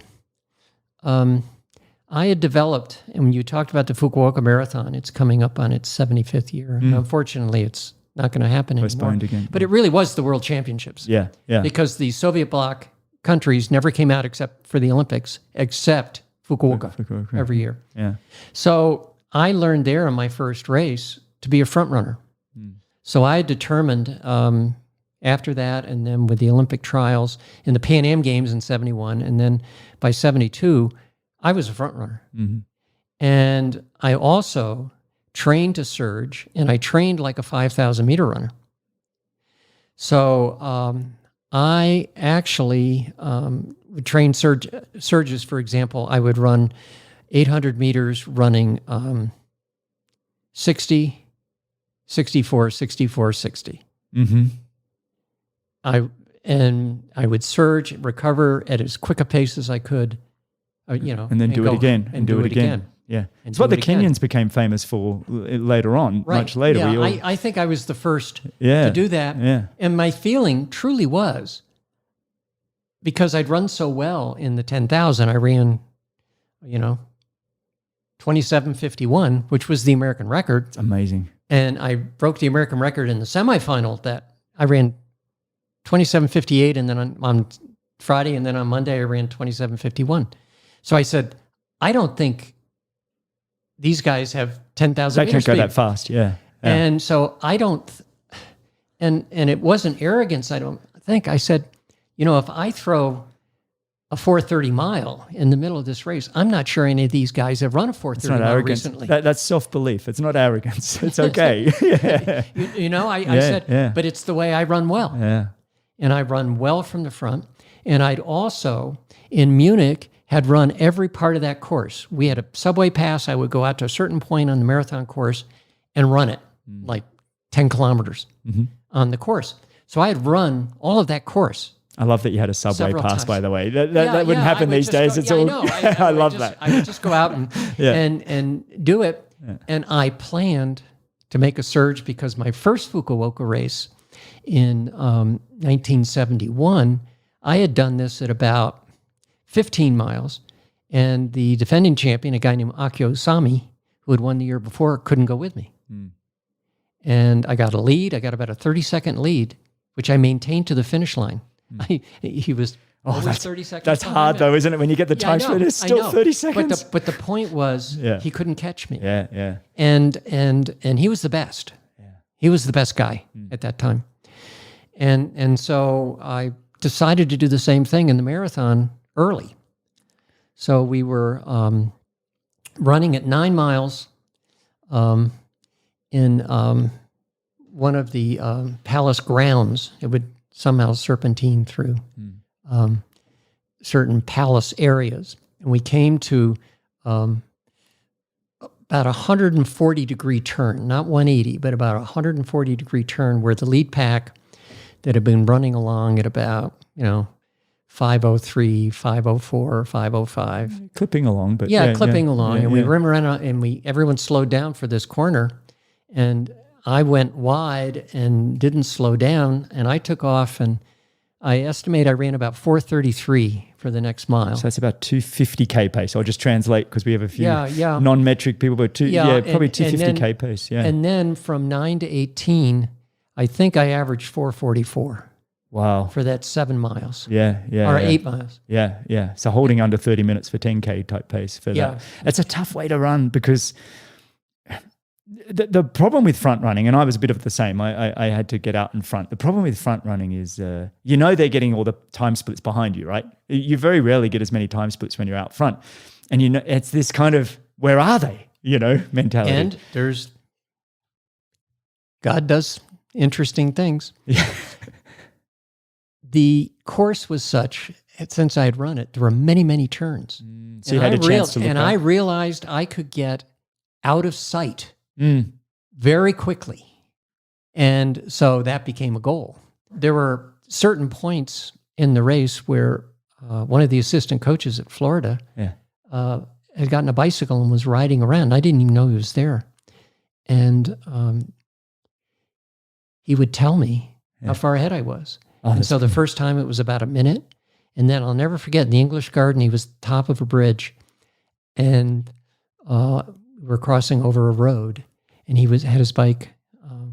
I had developed, and when you talked about the Fukuoka Marathon, it's coming up on its 75th year. And unfortunately, it's not going to happen anymore. Again. But it really was the World Championships. Yeah. Because the Soviet bloc countries never came out except for the Olympics, except Fukuoka every year. Yeah. So I learned there in my first race to be a front runner. So I determined after that, and then with the Olympic trials in the Pan Am Games in 71, and then by 72, I was a front runner. And I also trained to surge, and I trained like a 5,000 meter runner. So I actually would train surges. For example, I would run 800 meters running 60, 64, 64, 60. I would surge, recover at as quick a pace as I could. And then do it again. And do it again. Yeah. It's what the Kenyans became famous for later on, much later. Yeah, I think I was the first to do that. Yeah. And my feeling truly was, because I'd run so well in the 10,000, I ran, 27:51, which was the American record. It's amazing. And I broke the American record in the semifinal that I ran 27:58, and then on Friday, and then on Monday I ran 27:51. So I said, I don't think these guys have 10,000 meter speed. They can't go that fast, yeah. And so I don't, and it wasn't arrogance, I don't think. I said, if I throw a 4:30 mile in the middle of this race, I'm not sure any of these guys have run a 4:30 mile recently. That's self-belief. It's not arrogance. It's okay. I said, but it's the way I run well. Yeah. And I run well from the front. And I'd also, in Munich, had run every part of that course. We had a subway pass. I would go out to a certain point on the marathon course and run it, like 10 kilometers on the course. So I had run all of that course. I love that you had a subway pass, by the way. That wouldn't happen these days. I know. I love that. I would just go out and do it. Yeah. And I planned to make a surge because my first Fukuoka race in 1971, I had done this at about 15 miles, and the defending champion, a guy named Akio Sami, who had won the year before, couldn't go with me. And I got a lead. I got about a 30-second lead, which I maintained to the finish line. He was always 30 seconds. That's hard, though, isn't it? When you get the time split, it's still 30 seconds. But the point was, he couldn't catch me. Yeah. And he was the best. Yeah. He was the best guy at that time. And so I decided to do the same thing in the marathon early. So we were running at 9 miles in one of the palace grounds. It would somehow serpentine through certain palace areas. And we came to about 140-degree turn, not 180, but about 140-degree turn where the lead pack that had been running along at about, 5:03, 5:04, 5:05. Clipping along, but clipping along. And we ran around and everyone slowed down for this corner. And I went wide and didn't slow down. And I took off, and I estimate I ran about 4:33 for the next mile. So that's about 250K pace. I'll just translate because we have a few Yeah. non-metric people, but probably 250K and pace. Yeah. And then from 9 to 18, I think I averaged 4:44. Wow. For that 7 miles. Yeah. Or 8 miles. Yeah. So holding under 30 minutes for 10K type pace for that. It's a tough way to run because the problem with front running, and I was a bit of the same, I had to get out in front. The problem with front running is, they're getting all the time splits behind you, right? You very rarely get as many time splits when you're out front. And it's this kind of, where are they, mentality. And God does interesting things. Yeah. The course was such, since I had run it, there were many, many turns. So you had a chance to look and up. I realized I could get out of sight very quickly. And so that became a goal. There were certain points in the race where one of the assistant coaches at Florida had gotten a bicycle and was riding around. I didn't even know he was there. And he would tell me how far ahead I was. And so the first time it was about a minute. And then I'll never forget, in the English Garden, he was top of a bridge. And we're crossing over a road. And he had his bike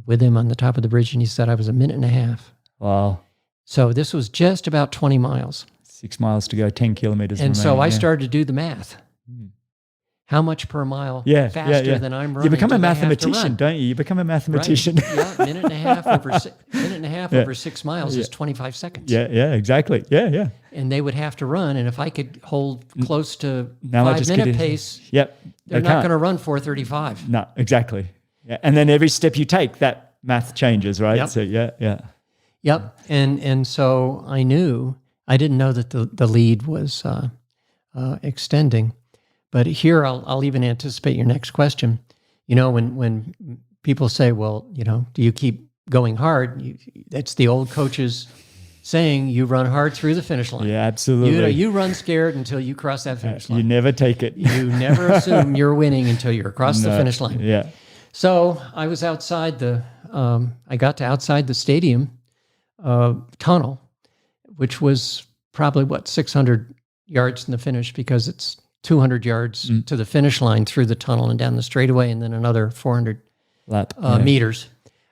with him on the top of the bridge. And he said I was a minute and a half. Wow. So this was just about 20 miles. 6 miles to go, 10 kilometers. And so I started to do the math. How much per mile faster than I'm running? You become a mathematician, don't you? You become a mathematician. Right. Yeah, minute and a half over 6 miles is 25 seconds. Yeah, exactly. Yeah. And they would have to run, and if I could hold close to now 5-minute pace, they're not going to run 4:35. No, exactly. Yeah. And then every step you take, that math changes, right? Yep. So Yep. And so I didn't know that the lead was extending. But here, I'll even anticipate your next question. When people say, well, do you keep going hard? That's the old coaches saying, you run hard through the finish line. Yeah, absolutely. You run scared until you cross that finish line. You never take it. You never assume you're winning until you're across the finish line. Yeah. So I was outside I got to outside the stadium tunnel, which was probably, 600 yards from the finish, because it's 200 yards to the finish line through the tunnel and down the straightaway, and then another 400 meters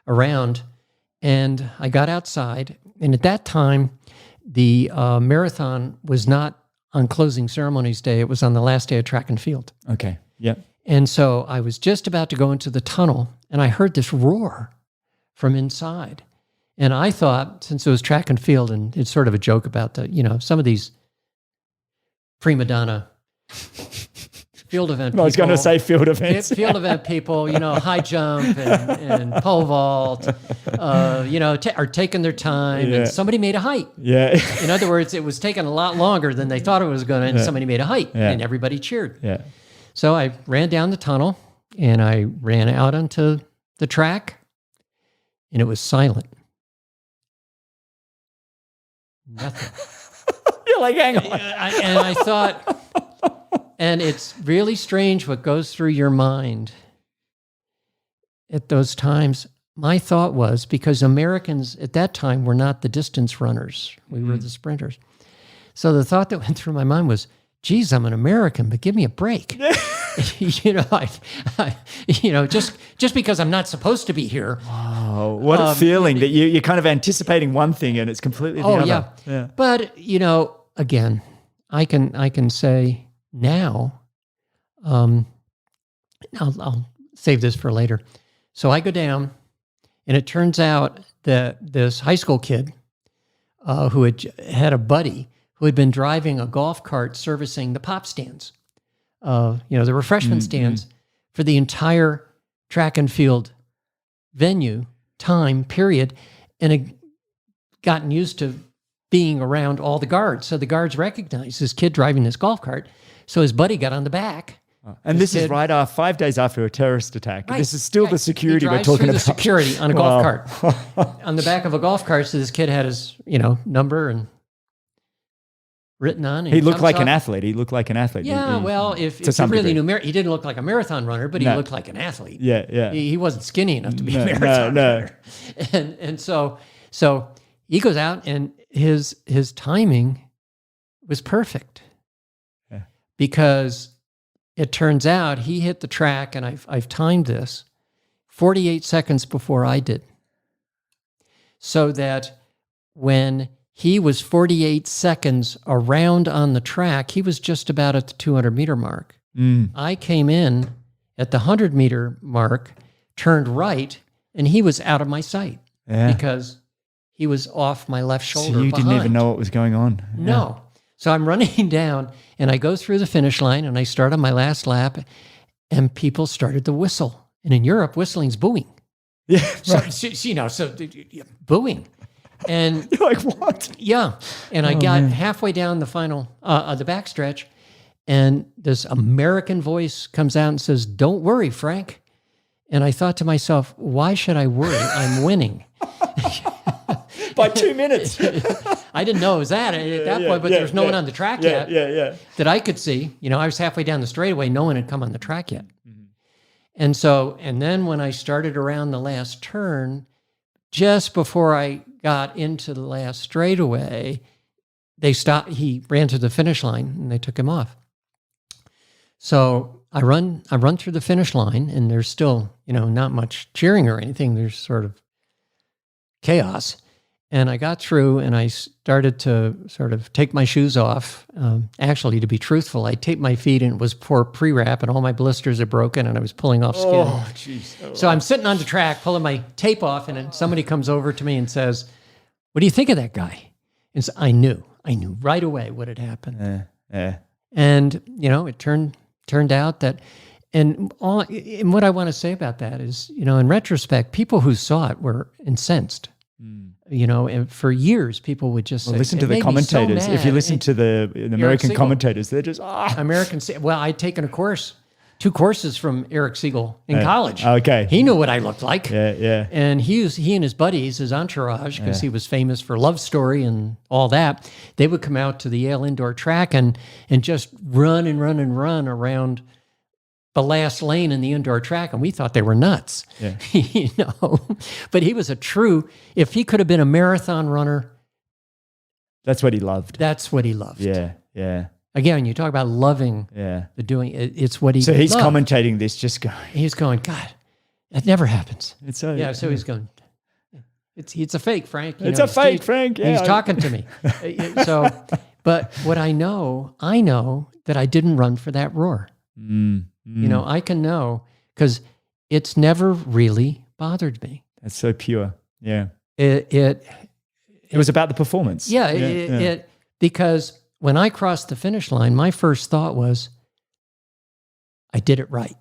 around. And I got outside, and at that time, the marathon was not on closing ceremonies day. It was on the last day of track and field. Okay, yeah. And so I was just about to go into the tunnel, and I heard this roar from inside. And I thought, since it was track and field, and it's sort of a joke about some of these prima donna field event people. I was going to say field events. Field event people, high jump and pole vault, are taking their time. And somebody made a height. Yeah. In other words, it was taking a lot longer than they thought it was going to, and somebody made a height, and everybody cheered. Yeah. So I ran down the tunnel, and I ran out onto the track, and it was silent. Nothing. You're like, hang on. And I thought... And it's really strange what goes through your mind at those times. My thought was, because Americans at that time were not the distance runners. We were the sprinters. So the thought that went through my mind was, geez, I'm an American, but give me a break. Just because I'm not supposed to be here. Wow, what a feeling that you're kind of anticipating one thing and it's completely the other. Yeah. But, again, I can say... Now, I'll save this for later. So I go down, And it turns out that this high school kid who had a buddy who had been driving a golf cart servicing the pop stands, the refreshment stands for the entire track and field venue, time, period, and had gotten used to being around all the guards. So the guards recognized this kid driving this golf cart. So his buddy got on the back. And this is right 5 days after a terrorist attack. Right. This is still the security we're talking about. The security on a golf cart. On the back of a golf cart, so this kid had his, number and written on. He looked like an athlete. Yeah, well, if you really knew, he didn't look like a marathon runner, but he looked like an athlete. Yeah. He wasn't skinny enough to be a marathon runner. And so he goes out, and his timing was perfect because it turns out he hit the track, and I've timed this 48 seconds before I did, so that when he was 48 seconds around on the track, he was just about at the 200-meter mark. I came in at the 100-meter mark, turned right, and he was out of my sight because he was off my left shoulder. So you didn't even know what was going on? No. So I'm running down, and I go through the finish line, and I start on my last lap, and people started to whistle. And in Europe, whistling's booing. Yeah, right. So booing. And you're like, what? Yeah. And I got halfway down the final, the backstretch, and this American voice comes out and says, "Don't worry, Frank." And I thought to myself, why should I worry? I'm winning. By 2 minutes. I didn't know it was that at that point, but there was no one on the track yet that I could see. I was halfway down the straightaway. No one had come on the track yet. Mm-hmm. And then when I started around the last turn, just before I got into the last straightaway, they stopped. He ran to the finish line, and they took him off. So I run through the finish line, and there's still, not much cheering or anything. There's sort of chaos. And I got through, and I started to sort of take my shoes off. Actually, to be truthful, I taped my feet, and it was poor pre-wrap, and all my blisters are broken, and I was pulling off skin. Oh, jeez. So I'm sitting on the track, pulling my tape off, and then somebody comes over to me and says, "What do you think of that guy?" And so I knew right away what had happened. And, it turned out that, and what I want to say about that is, in retrospect, people who saw it were incensed. And for years, people would just say, listen to the commentators. If you listen to the American commentators, they're just, Well, I'd taken 2 courses from Eric Siegel in college. Okay. He knew what I looked like. Yeah. And he and his buddies, his entourage, because he was famous for Love Story and all that, they would come out to the Yale indoor track and just run around the last lane in the indoor track, and we thought they were nuts. Yeah. But he was if he could have been a marathon runner, that's what he loved. Yeah. Again, you talk about loving the doing, it's what he So he's loved. commentating this, just going. He's going, God, that never happens. So he's going, it's a fake, Frank. It's a fake, Frank. Yeah. He's talking to me. But what I know that I didn't run for that roar. I can know because it's never really bothered me. That's so pure. Yeah. It was about the performance. Because when I crossed the finish line, my first thought was, I did it right.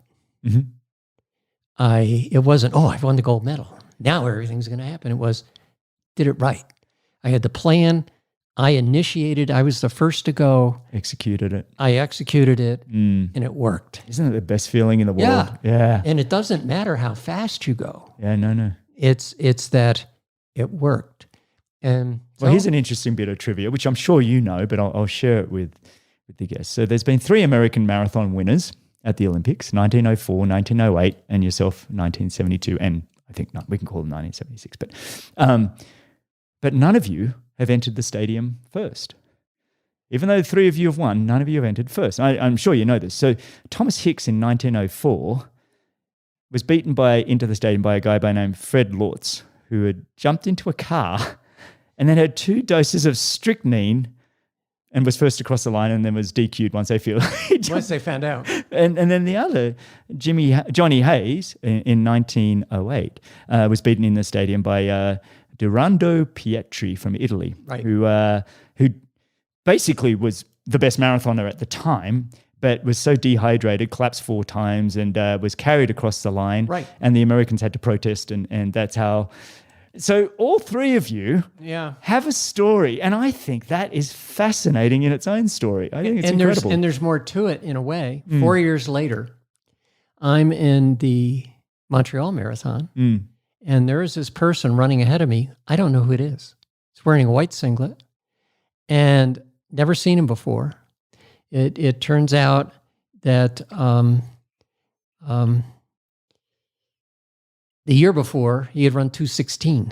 Mm-hmm. It wasn't, I've won the gold medal. Now everything's going to happen. It was, did it right. I had the plan. I initiated. I was the first to go. Executed it. I executed it, and it worked. Isn't it the best feeling in the world? Yeah. And it doesn't matter how fast you go. Yeah, no. It's that it worked. And here's an interesting bit of trivia, which I'm sure you know, but I'll share it with the guests. So there's been 3 American marathon winners at the Olympics, 1904, 1908, and yourself, 1972, and I think we can call them 1976. But none of you have entered the stadium first. Even though 3 of you have won, none of you have entered first. I'm sure you know this. So Thomas Hicks in 1904 was beaten into the stadium by a guy by the name of Fred Lortz, who had jumped into a car and then had 2 doses of strychnine and was first across the line, and then was DQ'd once they once they found out. And then the other, Johnny Hayes, in 1908, was beaten in the stadium by Durando Pietri from Italy, right. who basically was the best marathoner at the time, but was so dehydrated, collapsed 4 times, and was carried across the line. Right. And the Americans had to protest, and that's how. So all 3 of you have a story, and I think that is fascinating in its own story. I think it's incredible. And there's more to it in a way. 4 years later, I'm in the Montreal Marathon, and there is this person running ahead of me. I don't know who it is. He's wearing a white singlet, and never seen him before. It turns out that the year before, he had run 2:16.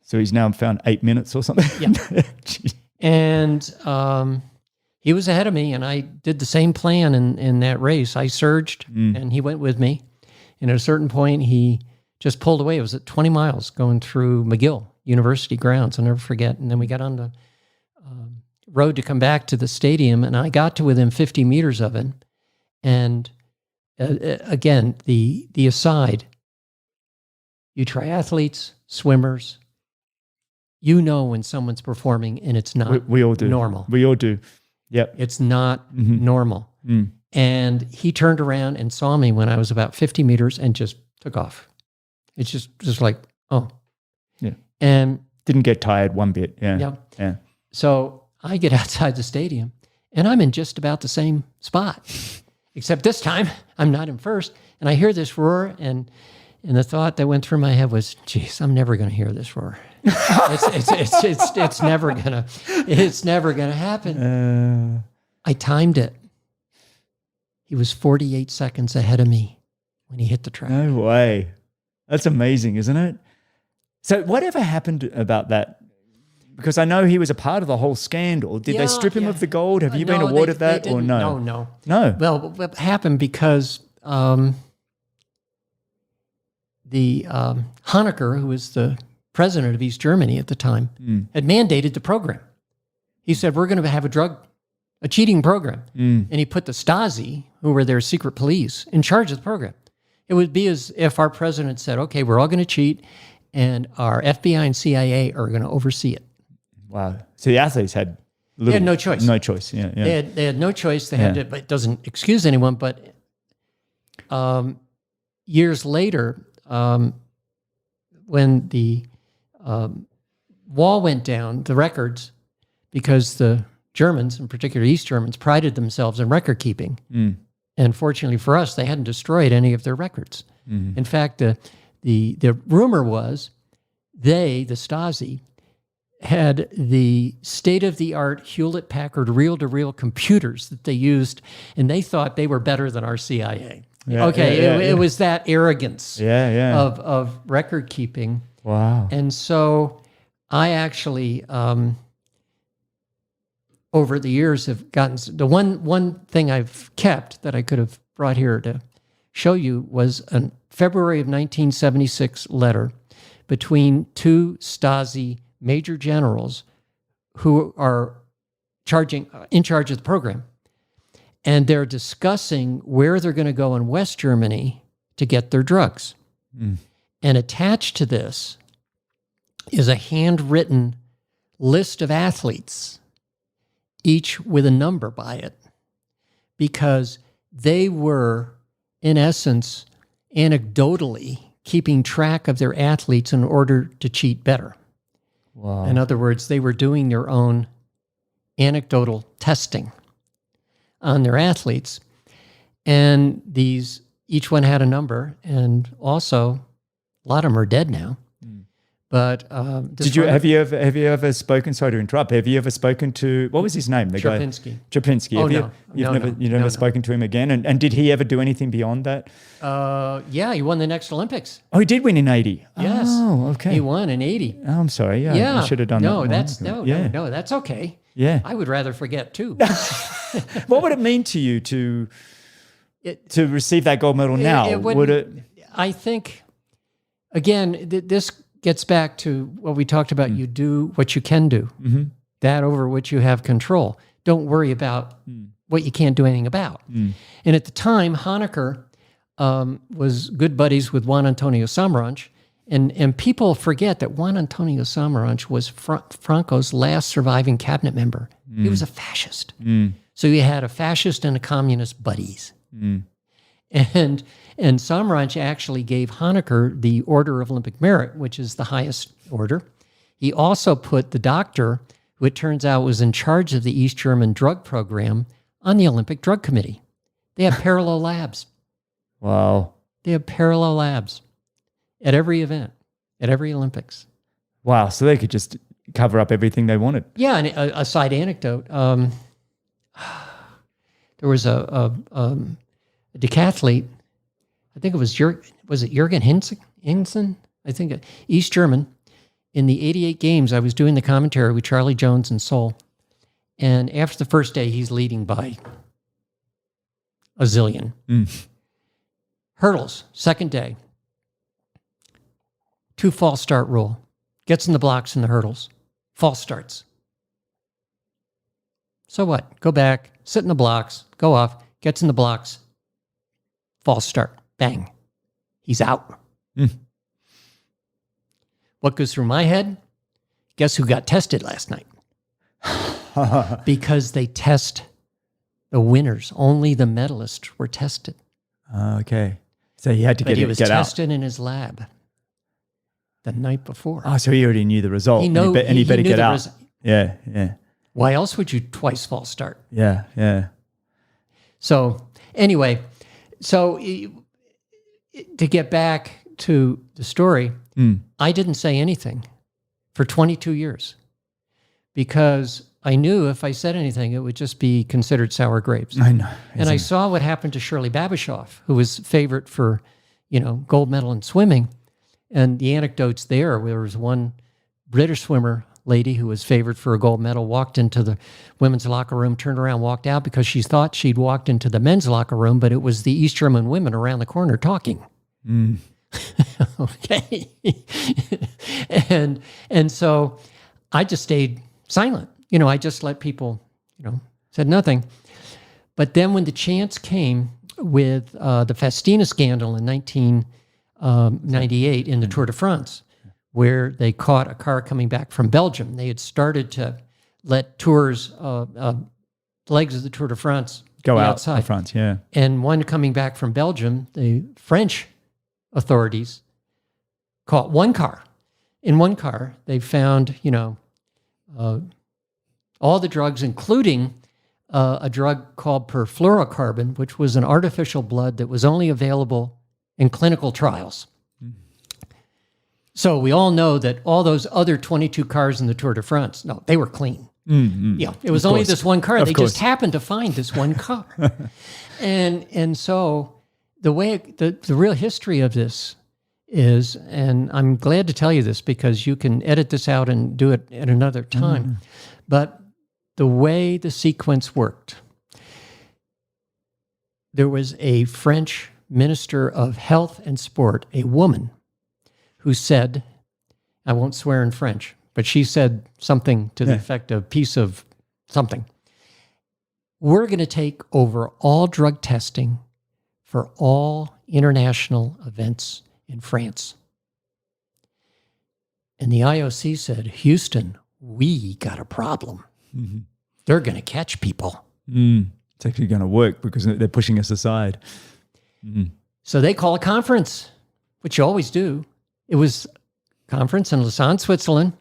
So he's now found 8 minutes or something? Yeah. And he was ahead of me, and I did the same plan in that race. I surged, and he went with me. And at a certain point, he just pulled away. It was at 20 miles going through McGill University grounds. I'll never forget. And then we got on the road to come back to the stadium, and I got to within 50 meters of it. And again, the aside, you triathletes, swimmers, you know when someone's performing and it's not we all do. Normal. We all do. Yep. It's not normal. And he turned around and saw me when I was about 50 meters and just took off. It's just like, oh. Yeah. And didn't get tired one bit. Yeah. Yeah. So I get outside the stadium and I'm in just about the same spot, except this time I'm not in first. And I hear this roar, and the thought that went through my head was, geez, I'm never going to hear this roar. It's never gonna happen. I timed it. He was 48 seconds ahead of me when he hit the track. No way. That's amazing, isn't it? So whatever happened about that? Because I know he was a part of the whole scandal. Did they strip him of the gold? Have you been awarded that or no? No. Well, what happened because the Honecker, who was the president of East Germany at the time, had mandated the program. He said, we're going to have a cheating program. And he put the Stasi, who were their secret police, in charge of the program. It would be as if our president said, okay, we're all going to cheat, and our FBI and CIA are going to oversee it. Wow. So the athletes had they had no choice. No choice, yeah. They had no choice. They had to, but it doesn't excuse anyone, but years later, when the wall went down, the records, because the Germans, in particular East Germans, prided themselves in record keeping. And fortunately for us, they hadn't destroyed any of their records. In fact, the rumor was the Stasi, had the state-of-the-art Hewlett-Packard reel-to-reel computers that they used, and they thought they were better than our CIA. It was that arrogance of record keeping. Wow. And so I actually, over the years, have gotten the one thing I've kept that I could have brought here to show you was a February of 1976 letter between 2 Stasi major generals who are in charge of the program. And they're discussing where they're going to go in West Germany to get their drugs. And attached to this is a handwritten list of athletes, each with a number by it, because they were, in essence, anecdotally keeping track of their athletes in order to cheat better. Wow. In other words, they were doing their own anecdotal testing on their athletes. And each one had a number, and also a lot of them are dead now. But have you ever spoken? Sorry to interrupt. Have you ever spoken to, what was his name? The Czerpinski. guy Czerpinski. You've never spoken to him again. And did he ever do anything beyond that? Yeah, he won the next Olympics. Oh, he did win in 80. Yes. Oh, okay. He won in 80. Oh, I'm sorry. Yeah. I should have done that. No, that's okay. Yeah. I would rather forget too. What would it mean to you to receive that gold medal now? Would it? I think, again, this gets back to what we talked about. You do what you can do. that over which you have control. Don't worry about what you can't do anything about. And at the time, Honecker was good buddies with Juan Antonio Samaranch, and people forget that Juan Antonio Samaranch was Franco's last surviving cabinet member. He was a fascist. So you had a fascist and a communist buddies. And Samaranch actually gave Honecker the Order of Olympic Merit, which is the highest order. He also put the doctor, who it turns out was in charge of the East German drug program, on the Olympic Drug Committee. They have parallel labs. Wow. They have parallel labs at every event, at every Olympics. Wow. So they could just cover up everything they wanted. Yeah, and a side anecdote. There was a decathlete, I think it was Jürgen Hinsen? I think East German. In the 88 games, I was doing the commentary with Charlie Jones in Seoul. And after the first day, he's leading by a zillion. Hurdles, second day. 2 false start rule. Gets in the blocks in the hurdles. False starts. So what? Go back, sit in the blocks, go off, gets in the blocks. False start. Bang. He's out. What goes through my head? Guess who got tested last night? Because they test the winners. Only the medalists were tested. Okay. So he had to But he was get out. tested in his lab the night before. Oh, so he already knew the result. He and he better knew get the out. Yeah. Why else would you twice false start? Yeah. So anyway, to get back to the story, I didn't say anything for 22 years because I knew if I said anything, it would just be considered sour grapes. I know. And I saw what happened to Shirley Babashoff, who was favorite for, gold medal in swimming. And the anecdotes there was one British swimmer lady who was favored for a gold medal, walked into the women's locker room, turned around, walked out because she thought she'd walked into the men's locker room, but it was the East German women around the corner talking. Okay. and so I just stayed silent. I just let people, said nothing. But then when the chance came with the Festina scandal in 1998 in the Tour de France, where they caught a car coming back from Belgium, they had started to let tours, legs of the Tour de France go out outside. of France, yeah. And one coming back from Belgium, the French authorities caught one car. In one car, they found, all the drugs, including a drug called perfluorocarbon, which was an artificial blood that was only available in clinical trials. So we all know that all those other 22 cars in the Tour de France, no, they were clean. Yeah, it was only this one car. They just happened to find this one car. And so the way the real history of this is, and I'm glad to tell you this because you can edit this out and do it at another time, but the way the sequence worked, there was a French minister of health and sport, a woman, who said, I won't swear in French, but she said something to the effect of piece of something. We're going to take over all drug testing for all international events in France. And the IOC said, Houston, we got a problem. They're going to catch people. It's actually going to work because they're pushing us aside. So they call a conference, which you always do. It was a conference in Lausanne, Switzerland,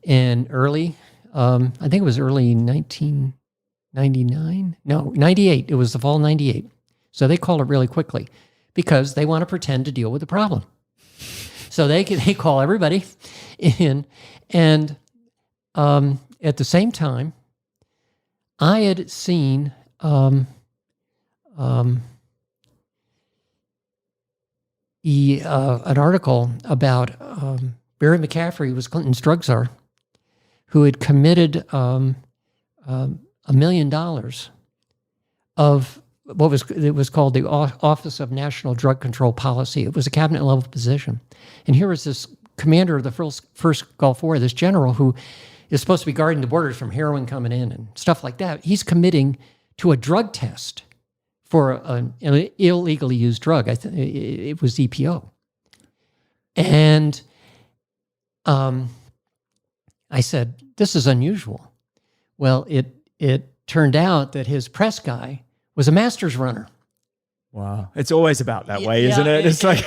in early, I think it was early 1999. No, 98. It was the fall 98. So they called it really quickly because they want to pretend to deal with the problem. So they call everybody in. And at the same time, I had seen an article about Barry McCaffrey, who was Clinton's drug czar, who had committed $1 million of it was called the Office of National Drug Control Policy. It was a cabinet level position. And here was this commander of the first Gulf War, this general who is supposed to be guarding the borders from heroin coming in and stuff like that. He's committing to a drug test for an illegally used drug. It was EPO. And I said, this is unusual. Well, it turned out that his press guy was a master's runner. Wow. It's always about that way, isn't it? It's like,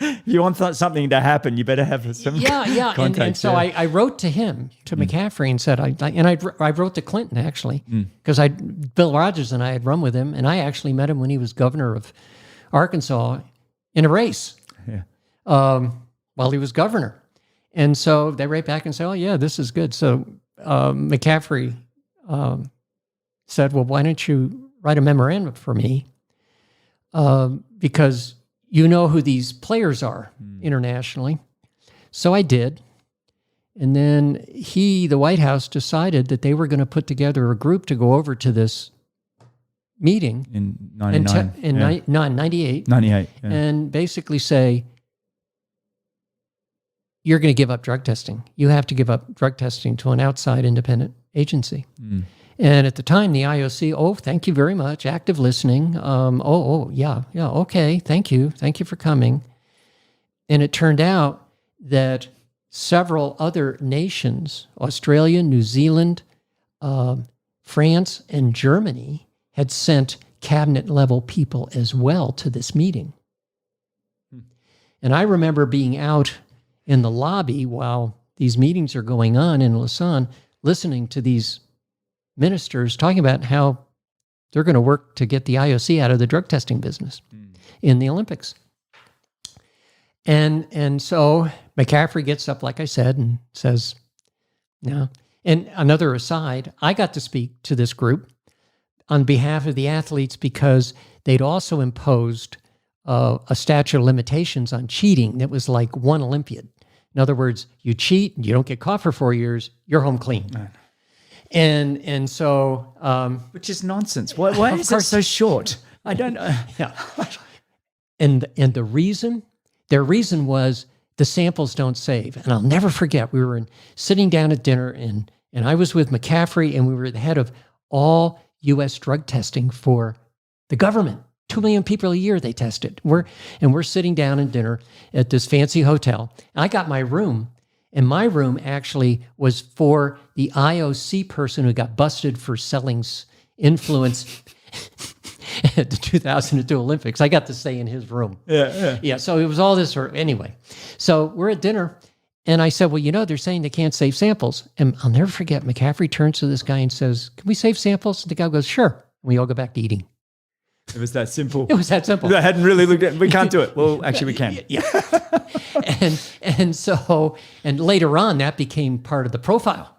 if you want something to happen, you better have some context. And so I wrote to him, to McCaffrey, and said, I wrote to Clinton, actually, because Bill Rogers and I had run with him, and I actually met him when he was governor of Arkansas in a race while he was governor. And so they write back and say, oh, yeah, this is good. So McCaffrey said, well, why don't you write a memorandum for me? Because you know who these players are internationally. So I did. And then the White House, decided that they were going to put together a group to go over to this meeting. In 99. 98. 98. Yeah. And basically say, you're going to give up drug testing. You have to give up drug testing to an outside independent agency. And at the time, the IOC, oh, thank you very much, active listening. Yeah, okay, thank you for coming. And it turned out that several other nations, Australia, New Zealand, France, and Germany, had sent cabinet-level people as well to this meeting. And I remember being out in the lobby while these meetings are going on in Lausanne, listening to these ministers talking about how they're going to work to get the IOC out of the drug testing business in the Olympics. And so McCaffrey gets up, like I said, and says, no. And another aside, I got to speak to this group on behalf of the athletes because they'd also imposed a statute of limitations on cheating that was like one Olympiad. In other words, you cheat, you don't get caught for 4 years, you're home clean. Man. And so... which is nonsense. Why is it so short? I don't know. Yeah. And the reason... Their reason was the samples don't save. And I'll never forget, we were sitting down at dinner, and I was with McCaffrey, and we were the head of all U.S. drug testing for the government. 2 million people a year they tested. We're sitting down at dinner at this fancy hotel. I got my room, and my room actually was for the IOC person who got busted for selling influence at the 2002 Olympics. I got to stay in his room. Yeah. So it was all this. Anyway, so we're at dinner, and I said, well, they're saying they can't save samples. And I'll never forget, McCaffrey turns to this guy and says, can we save samples? And the guy goes, sure. And we all go back to eating. It was that simple. It was that simple. I hadn't really looked at it. We can't do it. Well, actually, we can. Yeah. and later on, that became part of the profile,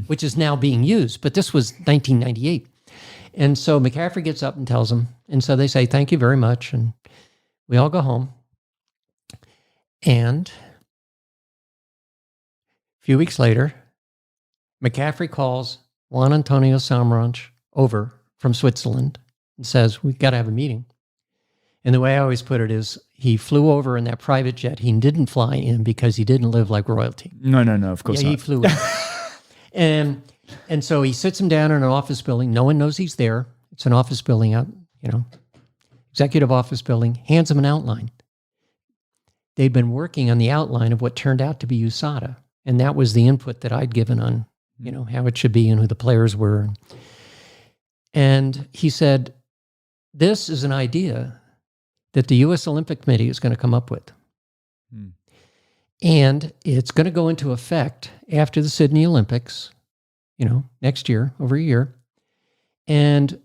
which is now being used. But this was 1998. And so McCaffrey gets up and tells them. And so they say, thank you very much. And we all go home. And a few weeks later, McCaffrey calls Juan Antonio Samaranch over from Switzerland and says, we've got to have a meeting. And the way I always put it is, he flew over in that private jet. He didn't fly in because he didn't live like royalty. No, of course not. He flew in. And so he sits him down in an office building. No one knows he's there. It's an office building out, executive office building, hands him an outline. They'd been working on the outline of what turned out to be USADA. And that was the input that I'd given on, how it should be and who the players were. And he said, this is an idea that the U.S. Olympic Committee is going to come up with. And it's going to go into effect after the Sydney Olympics, next year, over a year. And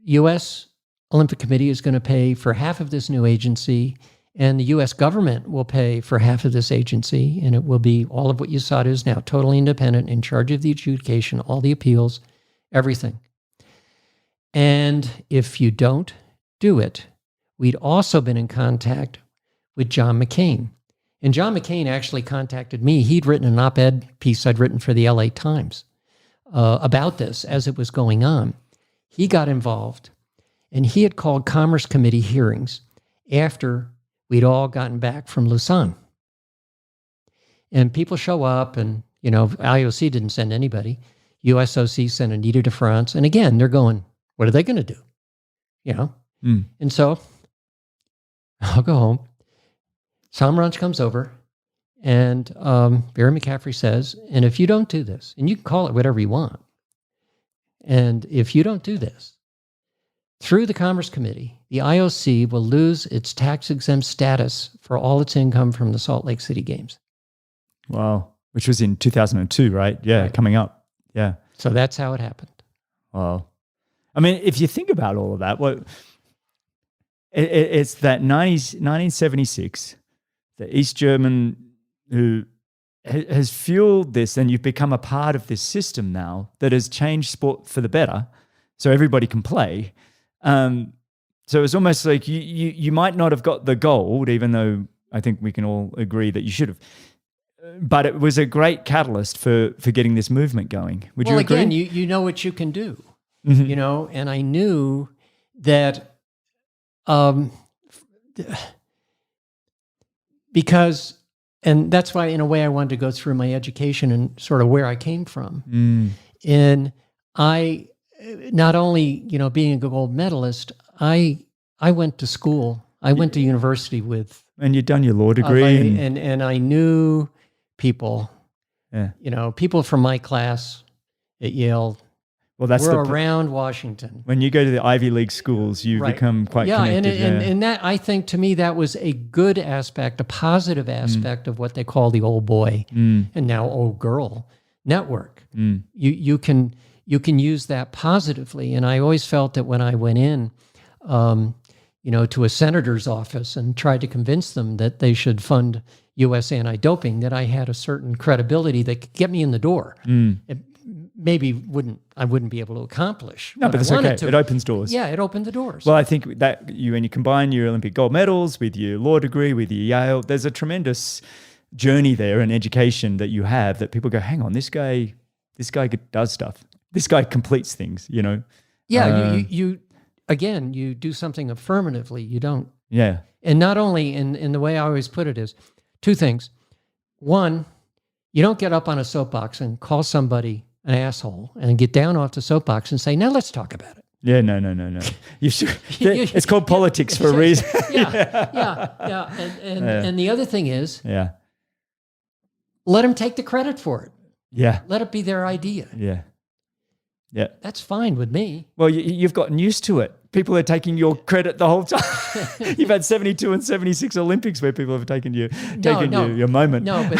U.S. Olympic Committee is going to pay for half of this new agency, and the U.S. government will pay for half of this agency, and it will be all of what USADA is now, totally independent, in charge of the adjudication, all the appeals, everything. And if you don't do it, we'd also been in contact with John McCain. And John McCain actually contacted me. He'd written an op-ed piece I'd written for the LA Times about this as it was going on. He got involved, and he had called Commerce Committee hearings after we'd all gotten back from Lausanne. And people show up, and IOC didn't send anybody. USOC sent Anita de France. And again, they're going, what are they going to do? And so I'll go home. Sam Ranch comes over, and Barry McCaffrey says, and if you don't do this, and you can call it whatever you want, and if you don't do this, through the Commerce Committee, the IOC will lose its tax-exempt status for all its income from the Salt Lake City Games. Wow. Which was in 2002, right? Yeah, right. Coming up. Yeah. So that's how it happened. Wow. I mean, if you think about all of that, it's that 1976, the East German who has fueled this, and you've become a part of this system now that has changed sport for the better, so everybody can play. So it's almost like you might not have got the gold, even though I think we can all agree that you should have. But it was a great catalyst for getting this movement going. Would you agree? Well, again, you know what you can do, and I knew that because, and that's why in a way I wanted to go through my education and sort of where I came from. And I, not only, being a gold medalist, I went to school. I went to university with... And you'd done your law degree. And I knew people, people from my class at Yale. Well, that's were around Washington. When you go to the Ivy League schools, you become quite connected. And that, I think, to me, that was a good aspect, a positive aspect of what they call the old boy and now old girl network. You can use that positively. And I always felt that when I went in, to a senator's office and tried to convince them that they should fund U.S. anti-doping, that I had a certain credibility that could get me in the door. It maybe I wouldn't be able to accomplish. No, but it's okay. It opens doors. Yeah, it opened the doors. Well, I think that when you combine your Olympic gold medals with your law degree, with your Yale, there's a tremendous journey there and education that you have that people go, hang on, this guy does stuff. This guy completes things, Yeah, you again, you do something affirmatively. You don't. Yeah. And not only, in the way I always put it is, two things. One, you don't get up on a soapbox and call somebody an asshole and get down off the soapbox and say, now let's talk about it. Yeah, no. You should. It's called politics for a reason. Yeah. And the other thing is, let them take the credit for it. Yeah. Let it be their idea. Yeah. That's fine with me. Well, you've gotten used to it. People are taking your credit the whole time. You've had 72 and 76 Olympics where people have taken your moment. No, but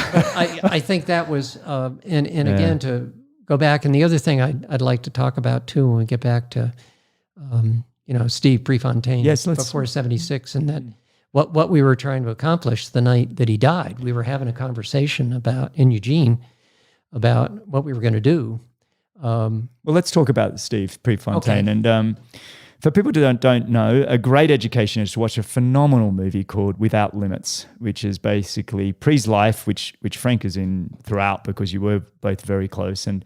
I think that was, again, to go back, and the other thing I'd like to talk about too when we get back to, Steve Prefontaine before 76, and that what we were trying to accomplish the night that he died. We were having a conversation in Eugene about what we were going to do. Well, let's talk about Steve Prefontaine. Okay. And for people who don't know, a great education is to watch a phenomenal movie called Without Limits, which is basically Pre's life, which Frank is in throughout because you were both very close. And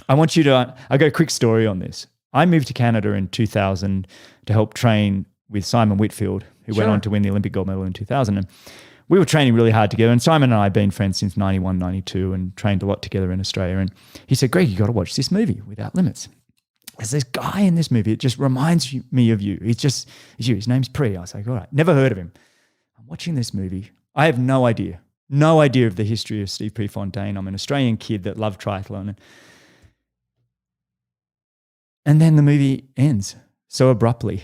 I want you to, I'll go a quick story on this. I moved to Canada in 2000 to help train with Simon Whitfield, who went on to win the Olympic gold medal in 2000. And we were training really hard together, and Simon and I have been friends since 91, 92 and trained a lot together in Australia. And he said, Greg, you got to watch this movie, Without Limits. There's this guy in this movie, it just reminds me of you. It's you. His name's Pre. I was like, all right, never heard of him. I'm watching this movie. I have no idea of the history of Steve Prefontaine. I'm an Australian kid that loved triathlon. And then the movie ends so abruptly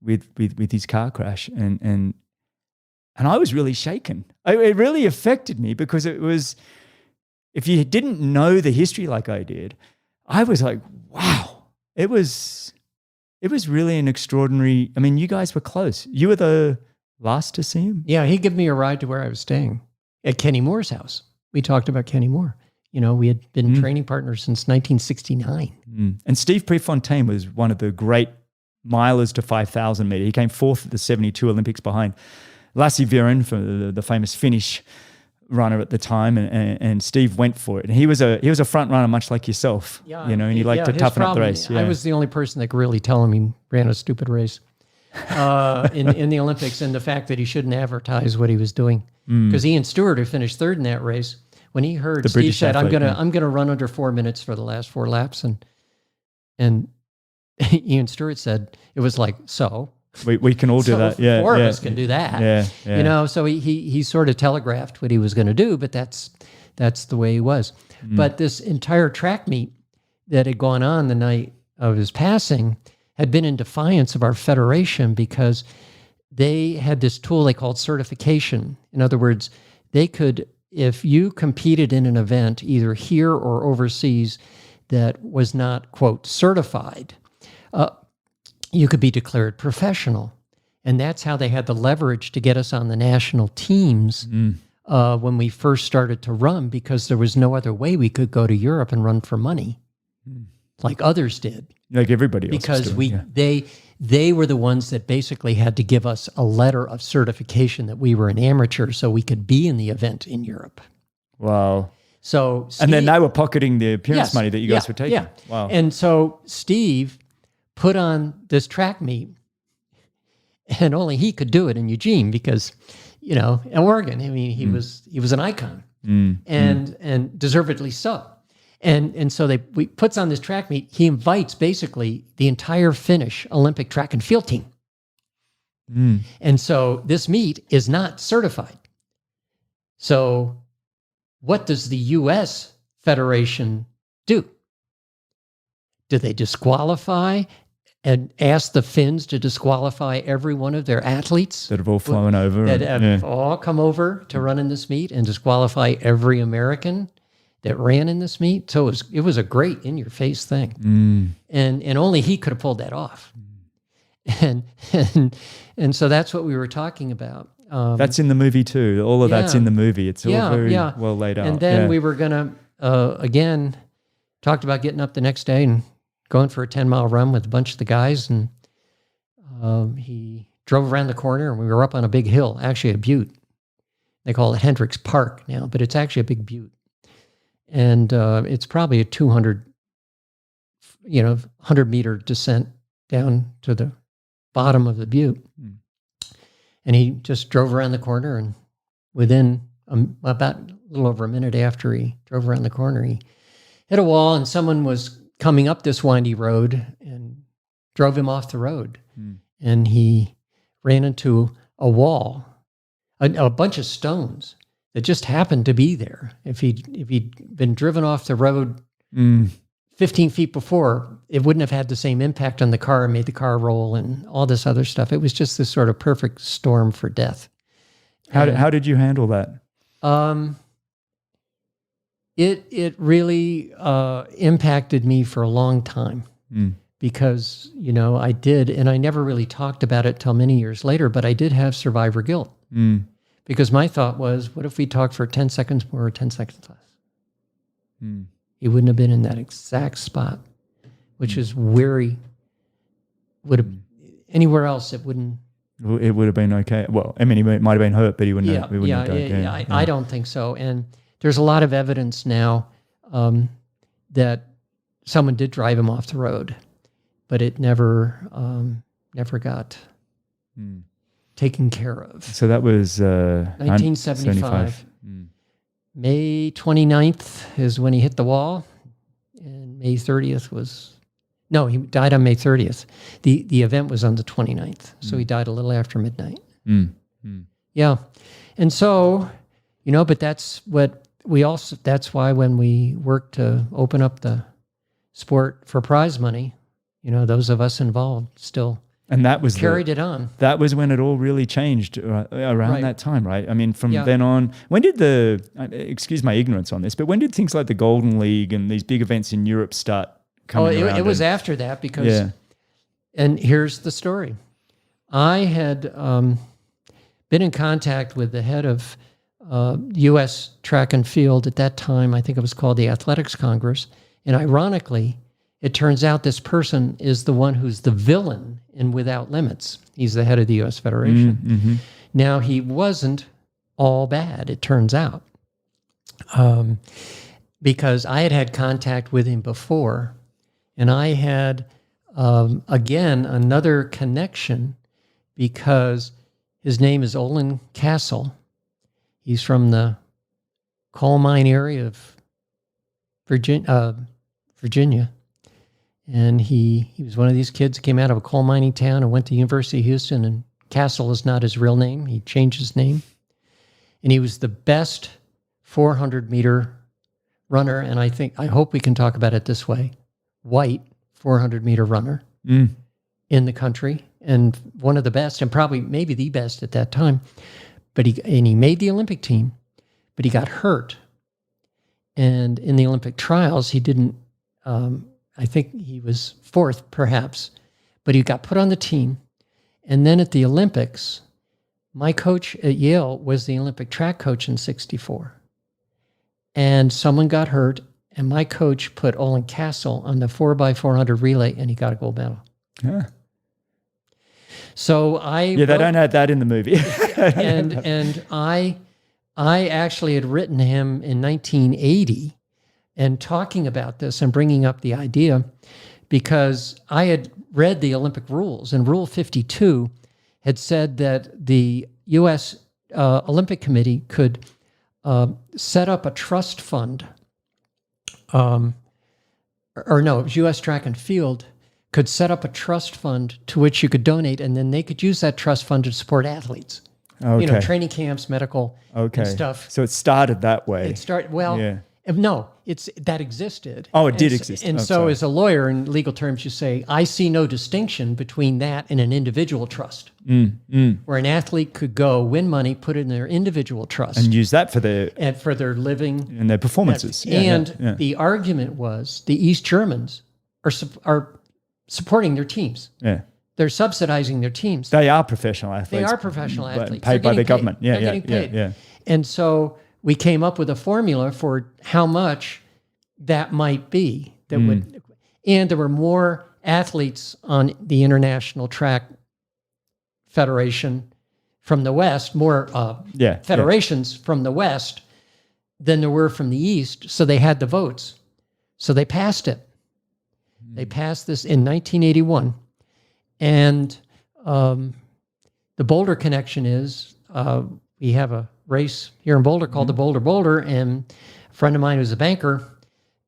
with his car crash. And I was really shaken. It really affected me because it was, if you didn't know the history like I did, I was like, wow, it was really an extraordinary, I mean, you guys were close. You were the last to see him? Yeah, he gave me a ride to where I was staying at Kenny Moore's house. We talked about Kenny Moore. We had been training partners since 1969. And Steve Prefontaine was one of the great milers to 5,000 meter. He came fourth at the 72 Olympics behind Lassi Viren, for the famous Finnish runner at the time, and Steve went for it. And he was a front runner, much like yourself. Yeah, and he liked to toughen up the race. Yeah. I was the only person that could really tell him he ran a stupid race in the Olympics, and the fact that he shouldn't advertise what he was doing, because Ian Stewart, who finished third in that race, when he heard The Steve British said, athlete, I'm gonna run under 4 minutes for the last 4 laps, and Ian Stewart said, it was like, so we can all do that. Yeah, four of us can do that. Yeah. You know, so he sort of telegraphed what he was going to do, but that's the way he was. But this entire track meet that had gone on the night of his passing had been in defiance of our federation because they had this tool they called certification. In other words, they could, if you competed in an event either here or overseas that was not, quote, certified, you could be declared professional. And that's how they had the leverage to get us on the national teams when we first started to run, because there was no other way we could go to Europe and run for money like others did. Like everybody else. Because they were the ones that basically had to give us a letter of certification that we were an amateur so we could be in the event in Europe. Wow. So and then they were pocketing the appearance money that you guys were taking. Yeah. Wow. And so Steve put on this track meet, and only he could do it in Eugene because, you know, in Oregon, I mean, he was an icon, and deservedly so. And so we puts on this track meet. He invites basically the entire Finnish Olympic track and field team. And so this meet is not certified. So what does the U.S. Federation do? Do they disqualify and ask the Finns to disqualify every one of their athletes that have all flown over? That have all come over to run in this meet, and disqualify every American that ran in this meet? So it was a great in-your-face thing. And only he could have pulled that off. And so that's what we were talking about. That's in the movie too. All of that's in the movie. It's all very well laid out. And then we were going to, again, talked about getting up the next day and going for a 10-mile run with a bunch of the guys. And he drove around the corner, and we were up on a big hill, actually a butte. They call it Hendricks Park now, but it's actually a big butte. And it's probably a 100-meter descent down to the bottom of the butte. And he just drove around the corner, and within about a little over a minute after he drove around the corner, he hit a wall, and someone was coming up this windy road and drove him off the road. And he ran into a wall, a bunch of stones that just happened to be there. If he'd been driven off the road 15 feet before, it wouldn't have had the same impact on the car and made the car roll and all this other stuff. It was just this sort of perfect storm for death. How did you handle that? It really impacted me for a long time because, you know, I did, and I never really talked about it till many years later, but I did have survivor guilt. Because my thought was, what if we talked for 10 seconds more or 10 seconds less? He wouldn't have been in that exact spot, which is where he would have, anywhere else it wouldn't. It would have been okay. Well, I mean, he might have been hurt, but he wouldn't have died. I don't think so. And there's a lot of evidence now that someone did drive him off the road, but it never got taken care of. So that was 1975. May 29th is when he hit the wall, and May 30th was... No, he died on May 30th. The event was on the 29th, so he died a little after midnight. Yeah. And so, you know, but that's what we also... That's why when we worked to open up the sport for prize money, you know, those of us involved still... And that was carried it on. That was when it all really changed around that time, right? I mean, from then on, when did excuse my ignorance on this, but when did things like the Golden League and these big events in Europe start coming around? It was after that because, and here's the story. I had been in contact with the head of U.S. track and field at that time. I think it was called the Athletics Congress. And ironically, it turns out this person is the one who's the villain in Without Limits. He's the head of the U.S. Federation. Now, he wasn't all bad, it turns out, because I had contact with him before, and I had, again, another connection because his name is Olin Castle. He's from the coal mine area of Virginia. And he was one of these kids who came out of a coal mining town and went to the University of Houston, and Castle is not his real name. He changed his name. And he was the best 400-meter runner, and I hope we can talk about it this way, white 400-meter runner in the country, and one of the best, and probably maybe the best at that time. But he made the Olympic team, but he got hurt. And in the Olympic trials, he didn't, I think he was fourth perhaps, but he got put on the team. And then at the Olympics, my coach at Yale was the Olympic track coach in '64. And someone got hurt, and my coach put Olin Castle on the 4x400 relay, and he got a gold medal. Yeah. So they don't have that in the movie. and I actually had written him in 1980 and talking about this and bringing up the idea because I had read the Olympic rules, and Rule 52 had said that the U.S. Olympic Committee could set up a trust fund, it was U.S. Track and Field could set up a trust fund to which you could donate, and then they could use that trust fund to support athletes. Okay. Training camps, medical and stuff. So it started that way. No, that existed. Oh, it did exist. And so as a lawyer, in legal terms, you say, I see no distinction between that and an individual trust, where an athlete could go win money, put it in their individual trust. And use that for their living. And their performances. The argument was the East Germans are supporting their teams. Yeah. They're subsidizing their teams. They are professional athletes. They are professional athletes. Paid by the government. Yeah, They're getting paid. And so we came up with a formula for how much that might be. And there were more athletes on the International Track Federation from the West, more federations from the West than there were from the East. So they had the votes. So they passed it. They passed this in 1981. And the Boulder connection is we have a race here in Boulder called the Boulder, and a friend of mine who's a banker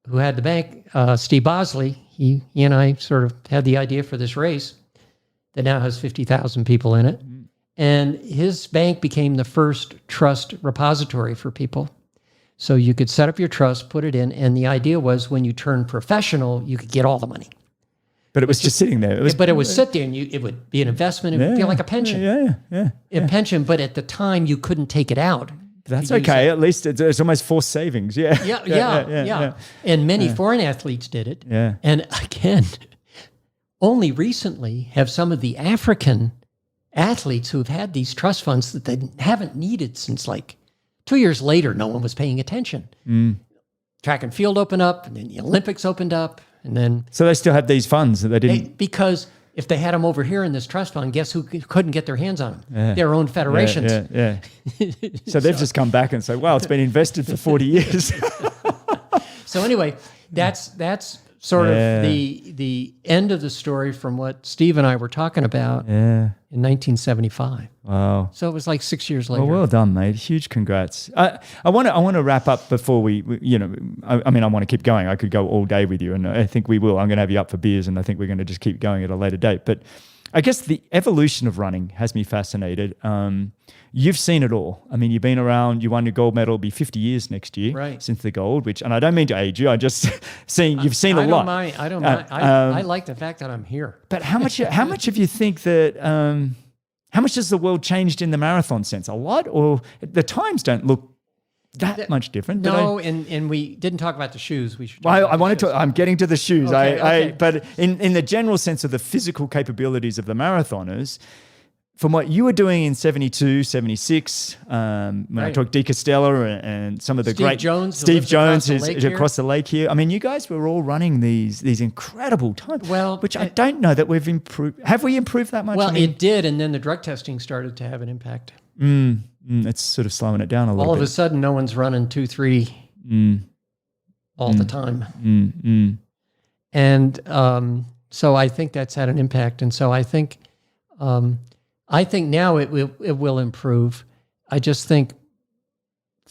who had the bank, Steve Bosley, he and I sort of had the idea for this race that now has 50,000 people in it. And his bank became the first trust repository for people. So you could set up your trust, put it in, and the idea was when you turn professional, you could get all the money. But it was just sitting there. It would sit there, and it would be an investment. It would feel like a pension. A pension, but at the time, you couldn't take it out. That's okay. At least it's almost forced savings. Yeah. And many foreign athletes did it. Yeah. And again, only recently have some of the African athletes who have had these trust funds that they haven't needed since like 2 years later, no one was paying attention. Track and field opened up, and then the Olympics opened up. And then, so they still have these funds that they didn't... because if they had them over here in this trust fund, guess who couldn't get their hands on them? Yeah. Their own federations. So they've just come back and said, wow, it's been invested for 40 years. So anyway, that's sort of the end of the story from what Steve and I were talking about in 1975. Wow. So it was like 6 years later. Well done, mate. Huge congrats. I want to wrap up before I want to keep going. I could go all day with you, and I think we will. I'm going to have you up for beers, and I think we're going to just keep going at a later date. But I guess the evolution of running has me fascinated. You've seen it all. I mean, you've been around, you won your gold medal, it'll be 50 years next year since the gold, and I don't mean to age you, I just you've seen a lot. I don't mind. I like the fact that I'm here. But how much of you think that, how much has the world changed in the marathon sense? A lot? Or the times don't look that much different? No, and we didn't talk about the shoes. We should. I wanted to. I'm getting to the shoes. Okay. But in the general sense of the physical capabilities of the marathoners, from what you were doing in 72, 76, when I talked De Castella and some of the Steve great... Jones, Steve Jones is across the lake here. I mean, you guys were all running these incredible times, which I don't know that we've improved. Have we improved that much? Well, it did, and then the drug testing started to have an impact. It's sort of slowing it down a little bit. All of a sudden, no one's running 2-3 all the time. And so I think that's had an impact. And so I think now it will improve. I just think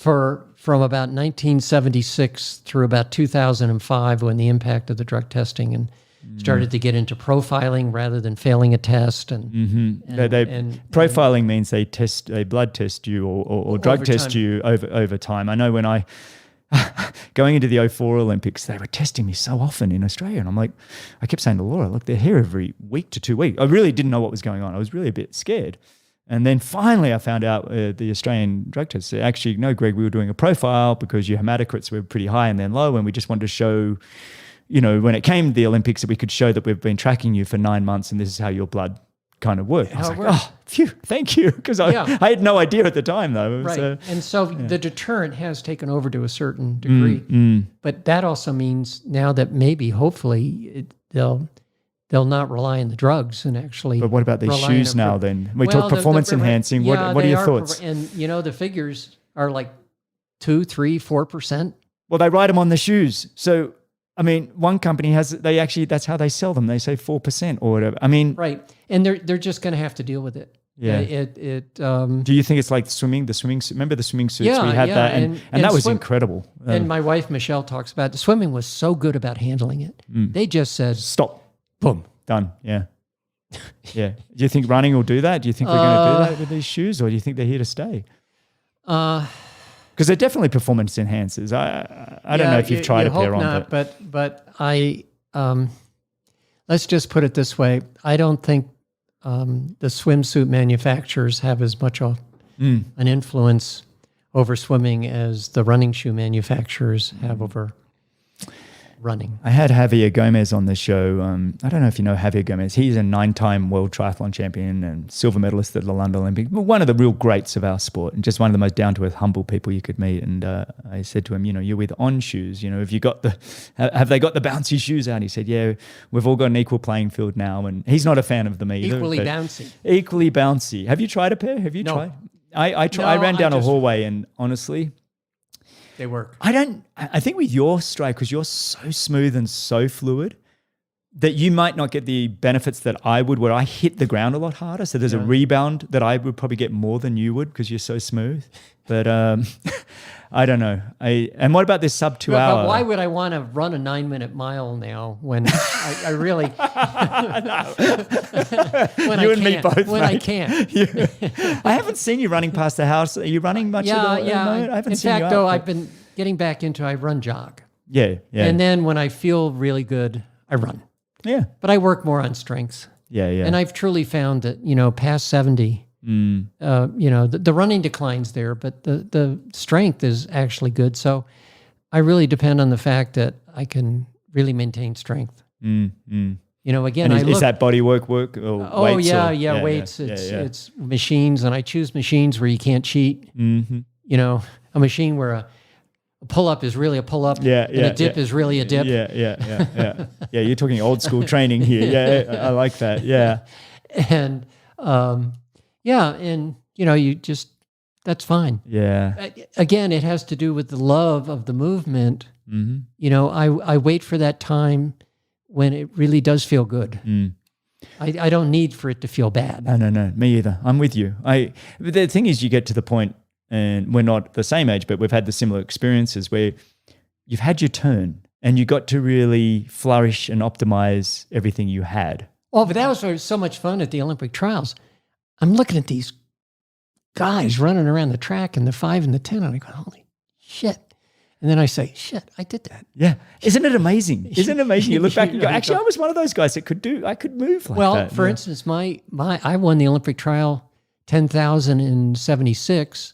from about 1976 through about 2005, when the impact of the drug testing and started to get into profiling rather than failing a test. And, profiling means they blood test you or drug test time. you over time. I know when I going into the 2004 Olympics, they were testing me so often in Australia, and I kept saying to Laura, look, they're here every week to 2 weeks. I really didn't know what was going on. I was really a bit scared. And then finally I found out the Australian drug test said, actually, no, Greg, we were doing a profile because your hematocrits were pretty high and then low, and we just wanted to show, when it came to the Olympics, that we could show that we've been tracking you for 9 months and this is how your blood kind of worked. I was like, oh, phew, thank you. Because I had no idea at the time, though. Right. And so the deterrent has taken over to a certain degree. But that also means now that maybe, hopefully, they'll not rely on the drugs and actually. But what about these shoes now then? We talk performance enhancing. What are your thoughts? And, the figures are like 2%, 3%, 4%. Well, they write them on the shoes. So, one company that's how they sell them. They say 4% or whatever. Right. And they're just going to have to deal with it. Yeah. Do you think it's like swimming? Remember the swimming suits? Yeah, we had that, and that was incredible. And my wife Michelle talks about the swimming was so good about handling it. They just said stop, boom, done. Yeah, yeah. Do you think running will do that? Do you think we're going to do that with these shoes, or do you think they're here to stay? Because they're definitely performance enhancers. I don't know if you've tried a pair on, but I let's just put it this way: I don't think the swimsuit manufacturers have as much an influence over swimming as the running shoe manufacturers have over running. I had Javier Gomez on the show. I don't know if you know Javier Gomez. He's a 9-time world triathlon champion and silver medalist at the London Olympics. One of the real greats of our sport and just one of the most down-to-earth, humble people you could meet. And I said to him, you're with On shoes. Have they got the bouncy shoes out? He said, yeah, we've all got an equal playing field now. And he's not a fan of them either. Equally bouncy. Equally bouncy. Have you tried a pair? Have you tried? I ran down a hallway and honestly, they work. I think with your strike, because you're so smooth and so fluid, that you might not get the benefits that I would, where I hit the ground a lot harder. So there's a rebound that I would probably get more than you would because you're so smooth. But I don't know. And what about this sub 2 hour? But why would I want to run a 9-minute mile now when I really when you I and me both, when mate. I can't. I haven't seen you running past the house. Are you running much at the moment? I haven't seen you. In fact, though, I've been getting back into I run jog. Yeah. And then when I feel really good, I run. Yeah. But I work more on strength. Yeah. And I've truly found that, past 70, the running declines there, but the strength is actually good. So I really depend on the fact that I can really maintain strength. Again, is that body work or weights? Weights. It's machines, and I choose machines where you can't cheat. Mm-hmm. A machine where a pull-up is really a pull-up, and a dip is really a dip. Yeah, you're talking old school training here. Yeah, I like that. Yeah. And, you just, that's fine. Yeah. Again, it has to do with the love of the movement. Mm-hmm. I wait for that time when it really does feel good. I don't need for it to feel bad. No, me either. I'm with you. But the thing is, you get to the point, and we're not the same age, but we've had the similar experiences where you've had your turn and you got to really flourish and optimize everything you had. Oh, but that was so much fun at the Olympic trials. I'm looking at these guys running around the track in the 5 and the 10, and I go, holy shit. And then I say, shit, I did that. Yeah. Isn't it amazing? Isn't it amazing? You look back and go, actually, I was one of those guys that could move like that. Well, for instance, I won the Olympic trial 10,000 in 76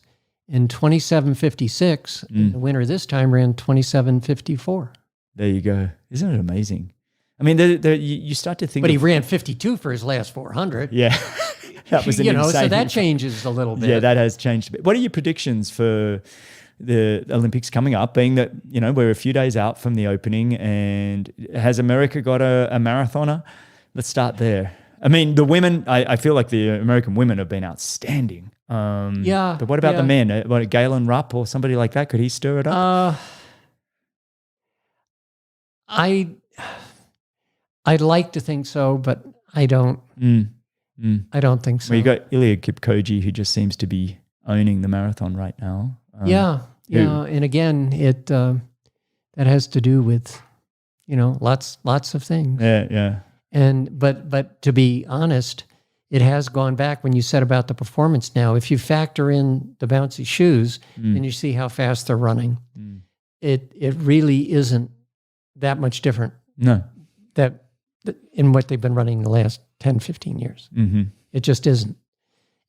in 27:56. And the winner this time ran 27:54. There you go. Isn't it amazing? I mean, you start to think. But he ran 52 for his last 400. Yeah. That was an insane. So that changes a little bit. Yeah, that has changed a bit. What are your predictions for the Olympics coming up, being that, we're a few days out from the opening, and has America got a marathoner? Let's start there. I mean, the women, I feel like the American women have been outstanding. But what about the men? Galen Rupp or somebody like that? Could he stir it up? I'd like to think so, but I don't. I don't think so. Well, you got Ilya Kipkoji, who just seems to be owning the marathon right now. Yeah, and again, that has to do with, lots of things. Yeah. But to be honest, it has gone back when you said about the performance now. If you factor in the bouncy shoes and you see how fast they're running, it really isn't that much different. No. That in what they've been running the last 10, 15 years. Mm-hmm. It just isn't.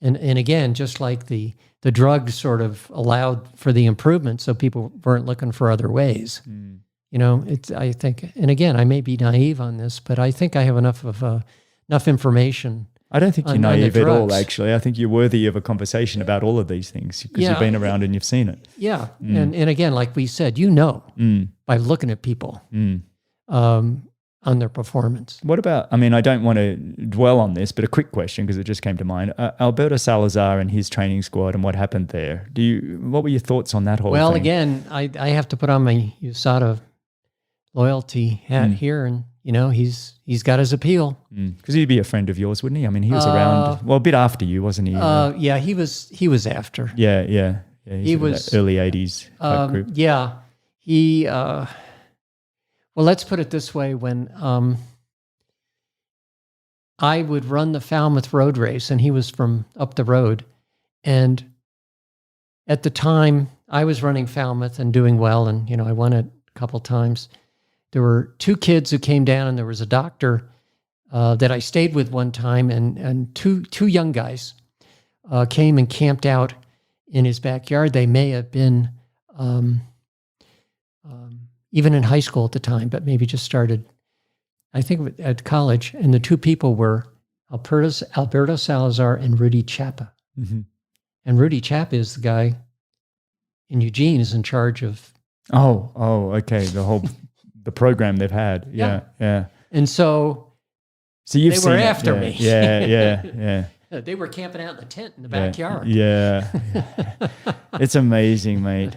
And again, just like the drugs sort of allowed for the improvement, so people weren't looking for other ways. I think, and again, I may be naive on this, but I think I have enough information. I don't think you're naive at all, actually. I think you're worthy of a conversation about all of these things because you've been around and you've seen it. Yeah. And again, like we said, by looking at people on their performance. What about, I don't want to dwell on this, but a quick question because it just came to mind. Alberto Salazar and his training squad and what happened there. What were your thoughts on that whole thing? Well, again, I have to put on my USADA loyalty hat here, and he's got his appeal. Because he'd be a friend of yours, wouldn't he? He was around, a bit after you, wasn't he? Yeah, he was after. Yeah. He was early 80s group. Yeah, he. Well, let's put it this way: when I would run the Falmouth Road Race, and he was from up the road, and at the time I was running Falmouth and doing well, and I won it a couple times. There were two kids who came down, and there was a doctor that I stayed with one time, and two young guys came and camped out in his backyard. They may have been even in high school at the time, but maybe just started, I think, at college. And the two people were Alberto Salazar and Rudy Chapa. Mm-hmm. And Rudy Chapa is the guy in Eugene is in charge of. Oh, okay. The program they've had. Yeah. And so you've they seen were after me. Yeah. They were camping out in the tent in the backyard. Yeah. It's amazing, mate.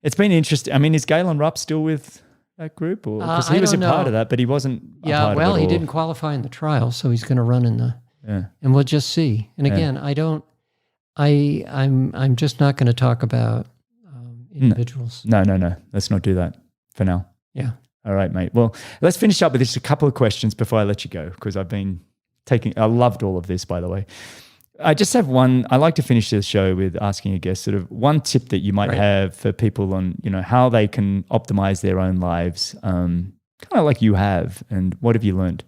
It's been interesting. Is Galen Rupp still with that group? Because he was a part of that, but he wasn't a part of it he didn't qualify in the trial, so he's going to run in the... Yeah. And we'll just see. And again, I'm just not going to talk about individuals. No. Let's not do that for now. Yeah. All right, mate. Well, let's finish up with just a couple of questions before I let you go, because I loved all of this, by the way. I just have one. I like to finish the show with asking a guest sort of one tip that you might have for people on, how they can optimize their own lives, kind of like you have, and what have you learned?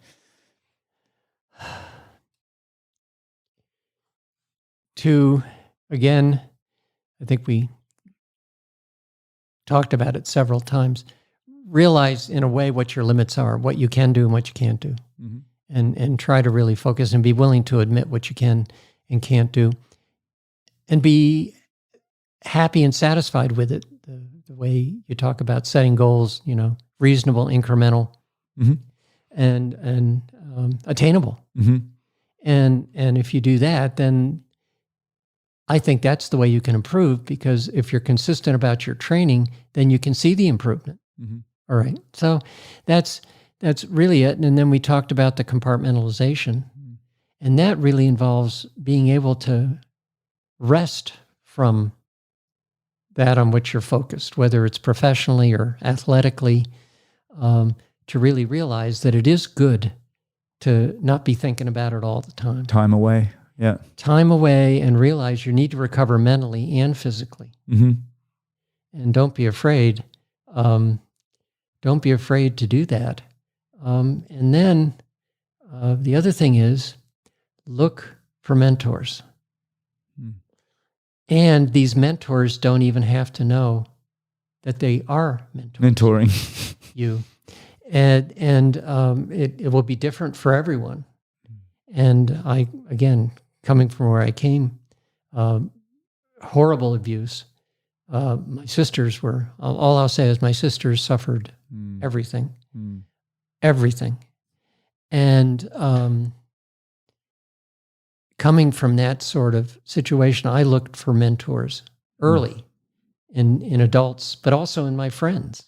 Again, I think we talked about it several times, realize in a way what your limits are, what you can do and what you can't do, and try to really focus and be willing to admit what you can and can't do, and be happy and satisfied with it. The way you talk about setting goals, reasonable, incremental, and attainable. And if you do that, then I think that's the way you can improve, because if you're consistent about your training, then you can see the improvement. All right. So that's really it. And then we talked about the compartmentalization. And that really involves being able to rest from that on which you're focused, whether it's professionally or athletically, to really realize that it is good to not be thinking about it all the time. Time away. Yeah. Time away, and realize you need to recover mentally and physically. And don't be afraid. Don't be afraid to do that. And then the other thing is, look for mentors. And these mentors don't even have to know that they are mentoring you. And it will be different for everyone. And I, again, coming from where I came, horrible abuse. My sisters were, all I'll say is my sisters suffered everything. Everything. And coming from that sort of situation, I looked for mentors early in adults, but also in my friends,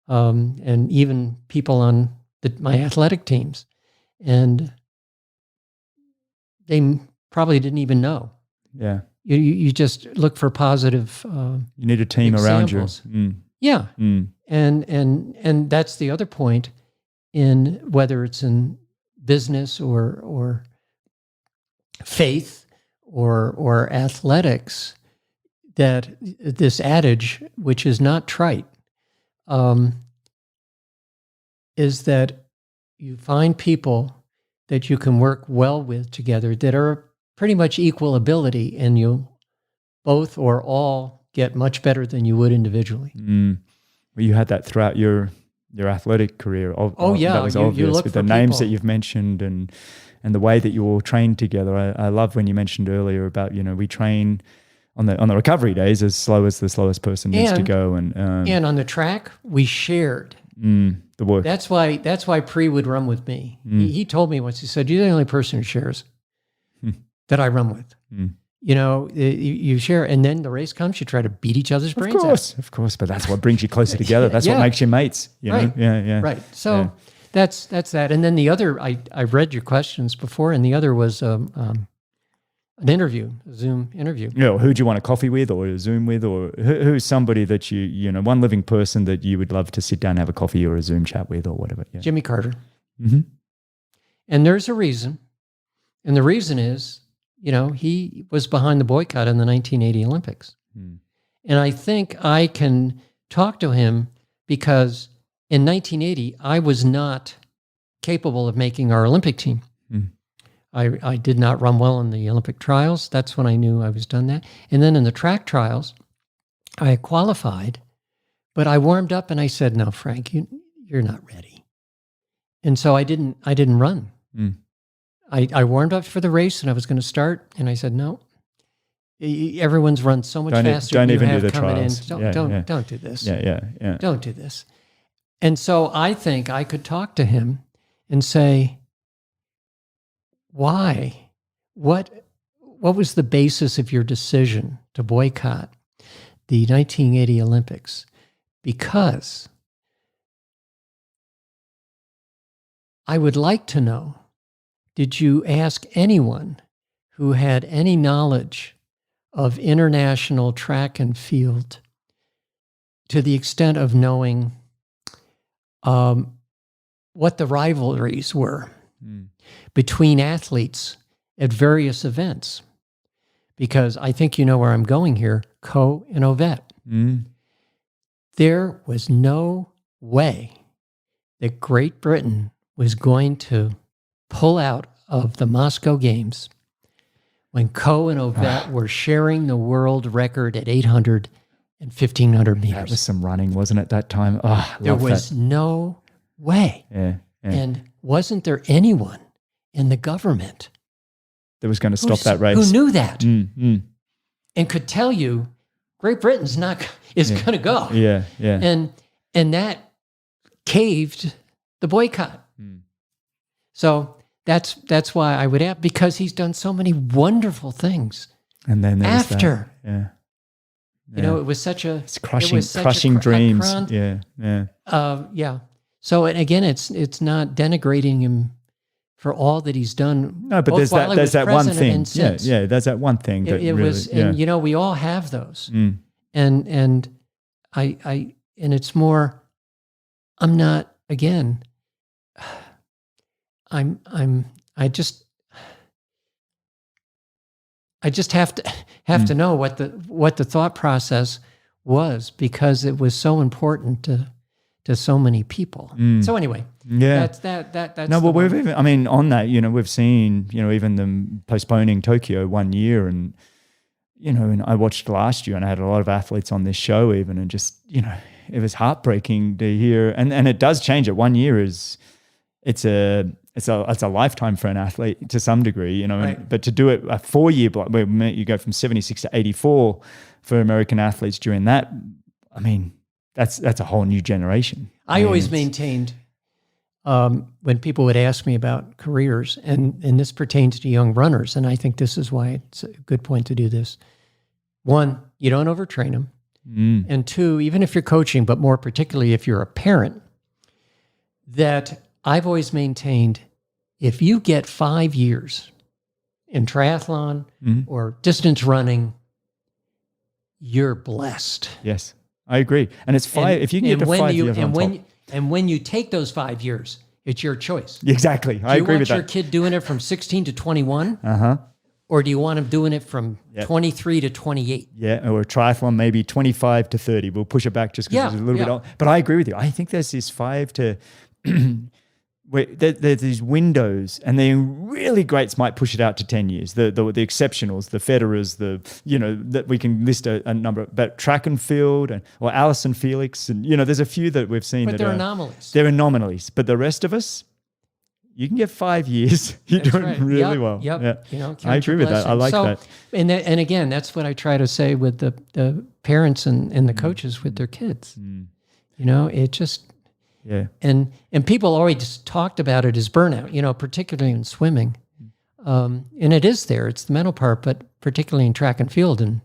and even people on my athletic teams. And they probably didn't even know You just look for positive. You need a team examples. around you. Yeah, and that's the other point in whether it's in business or faith or athletics, that this adage, which is not trite, is that you find people that you can work well with together that are pretty much equal ability, and you both or all get much better than you would individually. Well, you had that throughout your athletic career. Yeah, that was you obvious look with for the names people. that you've mentioned and the way that you all trained together. I love when you mentioned earlier about, we train on the recovery days as slow as the slowest person needs to go, and on the track we shared the work. That's why Pre would run with me. He told me once. He said, "You're the only person who shares that I run with." You share, and then the race comes, you try to beat each other's brains out. Of course, but that's what brings you closer together. That's what makes you mates. Right. Yeah. Right. So that's that. And then the other, I read your questions before, and the other was an interview, a Zoom interview. Who do you want a coffee with, or a Zoom with, or who's somebody that one living person that you would love to sit down and have a coffee or a Zoom chat with, or whatever? Yeah. Jimmy Carter. Mm-hmm. And there's a reason, and the reason is, he was behind the boycott in the 1980 Olympics. And I think I can talk to him because in 1980, I was not capable of making our Olympic team. I did not run well in the Olympic trials. That's when I knew I was done that. And then in the track trials, I qualified, but I warmed up and I said, "No, Frank, you're not ready." And so I didn't run. I warmed up for the race and I was going to start, and I said, "No, everyone's run so much faster don't than you even do have the coming trials. in. Don't do this. Yeah. Don't do this." And so I think I could talk to him and say, "Why? What was the basis of your decision to boycott the 1980 Olympics?" Because I would like to know, did you ask anyone who had any knowledge of international track and field to the extent of knowing what the rivalries were between athletes at various events? Because I think you know where I'm going here, Coe and Ovett. There was no way that Great Britain was going to pull out of the Moscow Games when Coe and Ovett were sharing the world record at 800 and 1,500 meters. That was some running, wasn't it, that time? There was no way. Yeah. And wasn't there anyone in the government that was going to stop that race? Who knew that and could tell you Great Britain's going to go? Yeah. And that caved the boycott. So that's why I would ask, because he's done so many wonderful things. And then after, that. it was such a crushing dreams. Yeah. So, and again, it's not denigrating him for all that he's done. No, but there's that one thing. Yeah. There's that one thing that it really, was, and we all have those. And I it's more. I'm not again. I just have to know what the thought process was, because it was so important to so many people. So anyway, that's no. Well, on that, we've seen, even them postponing Tokyo 1 year, and and I watched last year, and I had a lot of athletes on this show even, and just it was heartbreaking to hear, and it does change it. 1 year it's a lifetime for an athlete to some degree, Right. But to do it a 4 year block where you go from 76 to 84 for American athletes during that, that's a whole new generation. I always maintained when people would ask me about careers, and this pertains to young runners, and I think this is why it's a good point to do this. One, you don't overtrain them. And two, even if you're coaching, but more particularly if you're a parent, that I've always maintained, if you get 5 years in triathlon or distance running, you're blessed. Yes, I agree. And it's if you can get to 5 years on top. And when you take those 5 years, it's your choice. Exactly. I agree with that. Do you want your kid doing it from 16 to 21? Or do you want him doing it from 23 to 28? Yeah, or a triathlon maybe 25 to 30. We'll push it back just because it's a little bit old. But I agree with you. I think there's this 5 to... where there's these windows, and the really greats might push it out to 10 years. The exceptionals, the Federers, that we can list a number. But track and field, or Alison Felix, and there's a few that we've seen. But they're anomalies. They're anomalies. But the rest of us, you can get 5 years. You're doing really well. Yep. Yeah. I agree with that. I like that. And again, that's what I try to say with the parents and the coaches with their kids. It just... Yeah. And people always talked about it as burnout, particularly in swimming. And it is there. It's the mental part, but particularly in track and field and,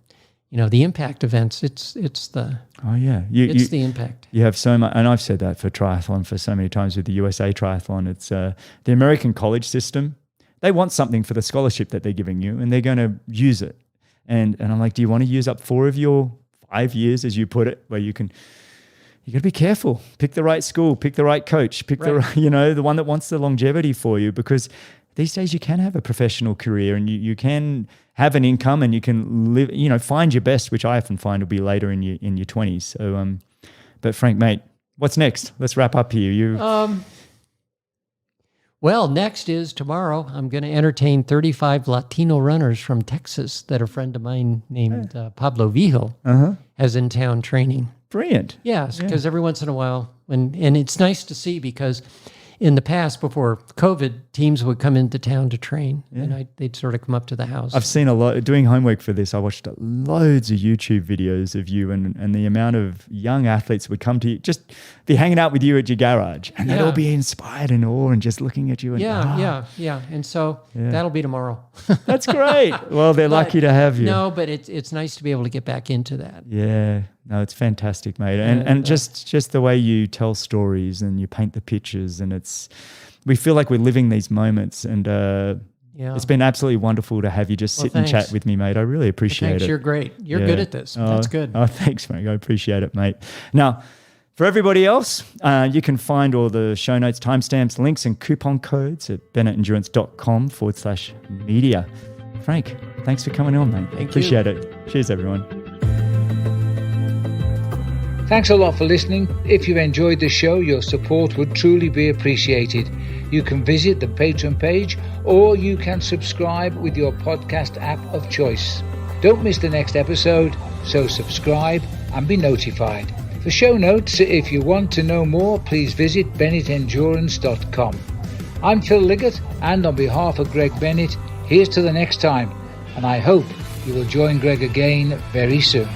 the impact events, it's the... Oh, yeah. It's the impact. You have so much, and I've said that for triathlon for so many times with the USA Triathlon. It's the American college system. They want something for the scholarship that they're giving you, and they're going to use it. And I'm like, do you want to use up 4 of your 5 years, as you put it, where you can... You got to be careful. Pick the right school, pick the right coach, pick the one that wants the longevity for you, because these days you can have a professional career and you can have an income and you can live, find your best, which I often find will be later in your 20s. So, but Frank, mate, what's next? Let's wrap up here. Well, next is tomorrow. I'm going to entertain 35 Latino runners from Texas that a friend of mine named Pablo Vigil has in town training. Brilliant. Yes, because every once in a while, and it's nice to see, because in the past, before COVID, teams would come into town to train, and they'd sort of come up to the house. I've seen a lot, doing homework for this, I watched loads of YouTube videos of you, and the amount of young athletes would come to you, just be hanging out with you at your garage, and they'd all be inspired and awe and just looking at you. And, And so that'll be tomorrow. That's great. Well, they're lucky to have you. No, but it's nice to be able to get back into that. Yeah. No, it's fantastic, mate. And just the way you tell stories and you paint the pictures, and we feel like we're living these moments, and it's been absolutely wonderful to have you just sit and chat with me, mate. I really appreciate it. You're great. You're good at this. That's good. Oh, thanks, Frank. I appreciate it, mate. Now, for everybody else, you can find all the show notes, timestamps, links, and coupon codes at bennettendurance.com/media. Frank, thanks for coming on, mate. Appreciate it. Cheers, everyone. Thanks a lot for listening. If you enjoyed the show, your support would truly be appreciated. You can visit the Patreon page, or you can subscribe with your podcast app of choice. Don't miss the next episode, so subscribe and be notified. For show notes, if you want to know more, please visit bennettendurance.com. I'm Phil Liggett, and on behalf of Greg Bennett, here's to the next time, and I hope you will join Greg again very soon.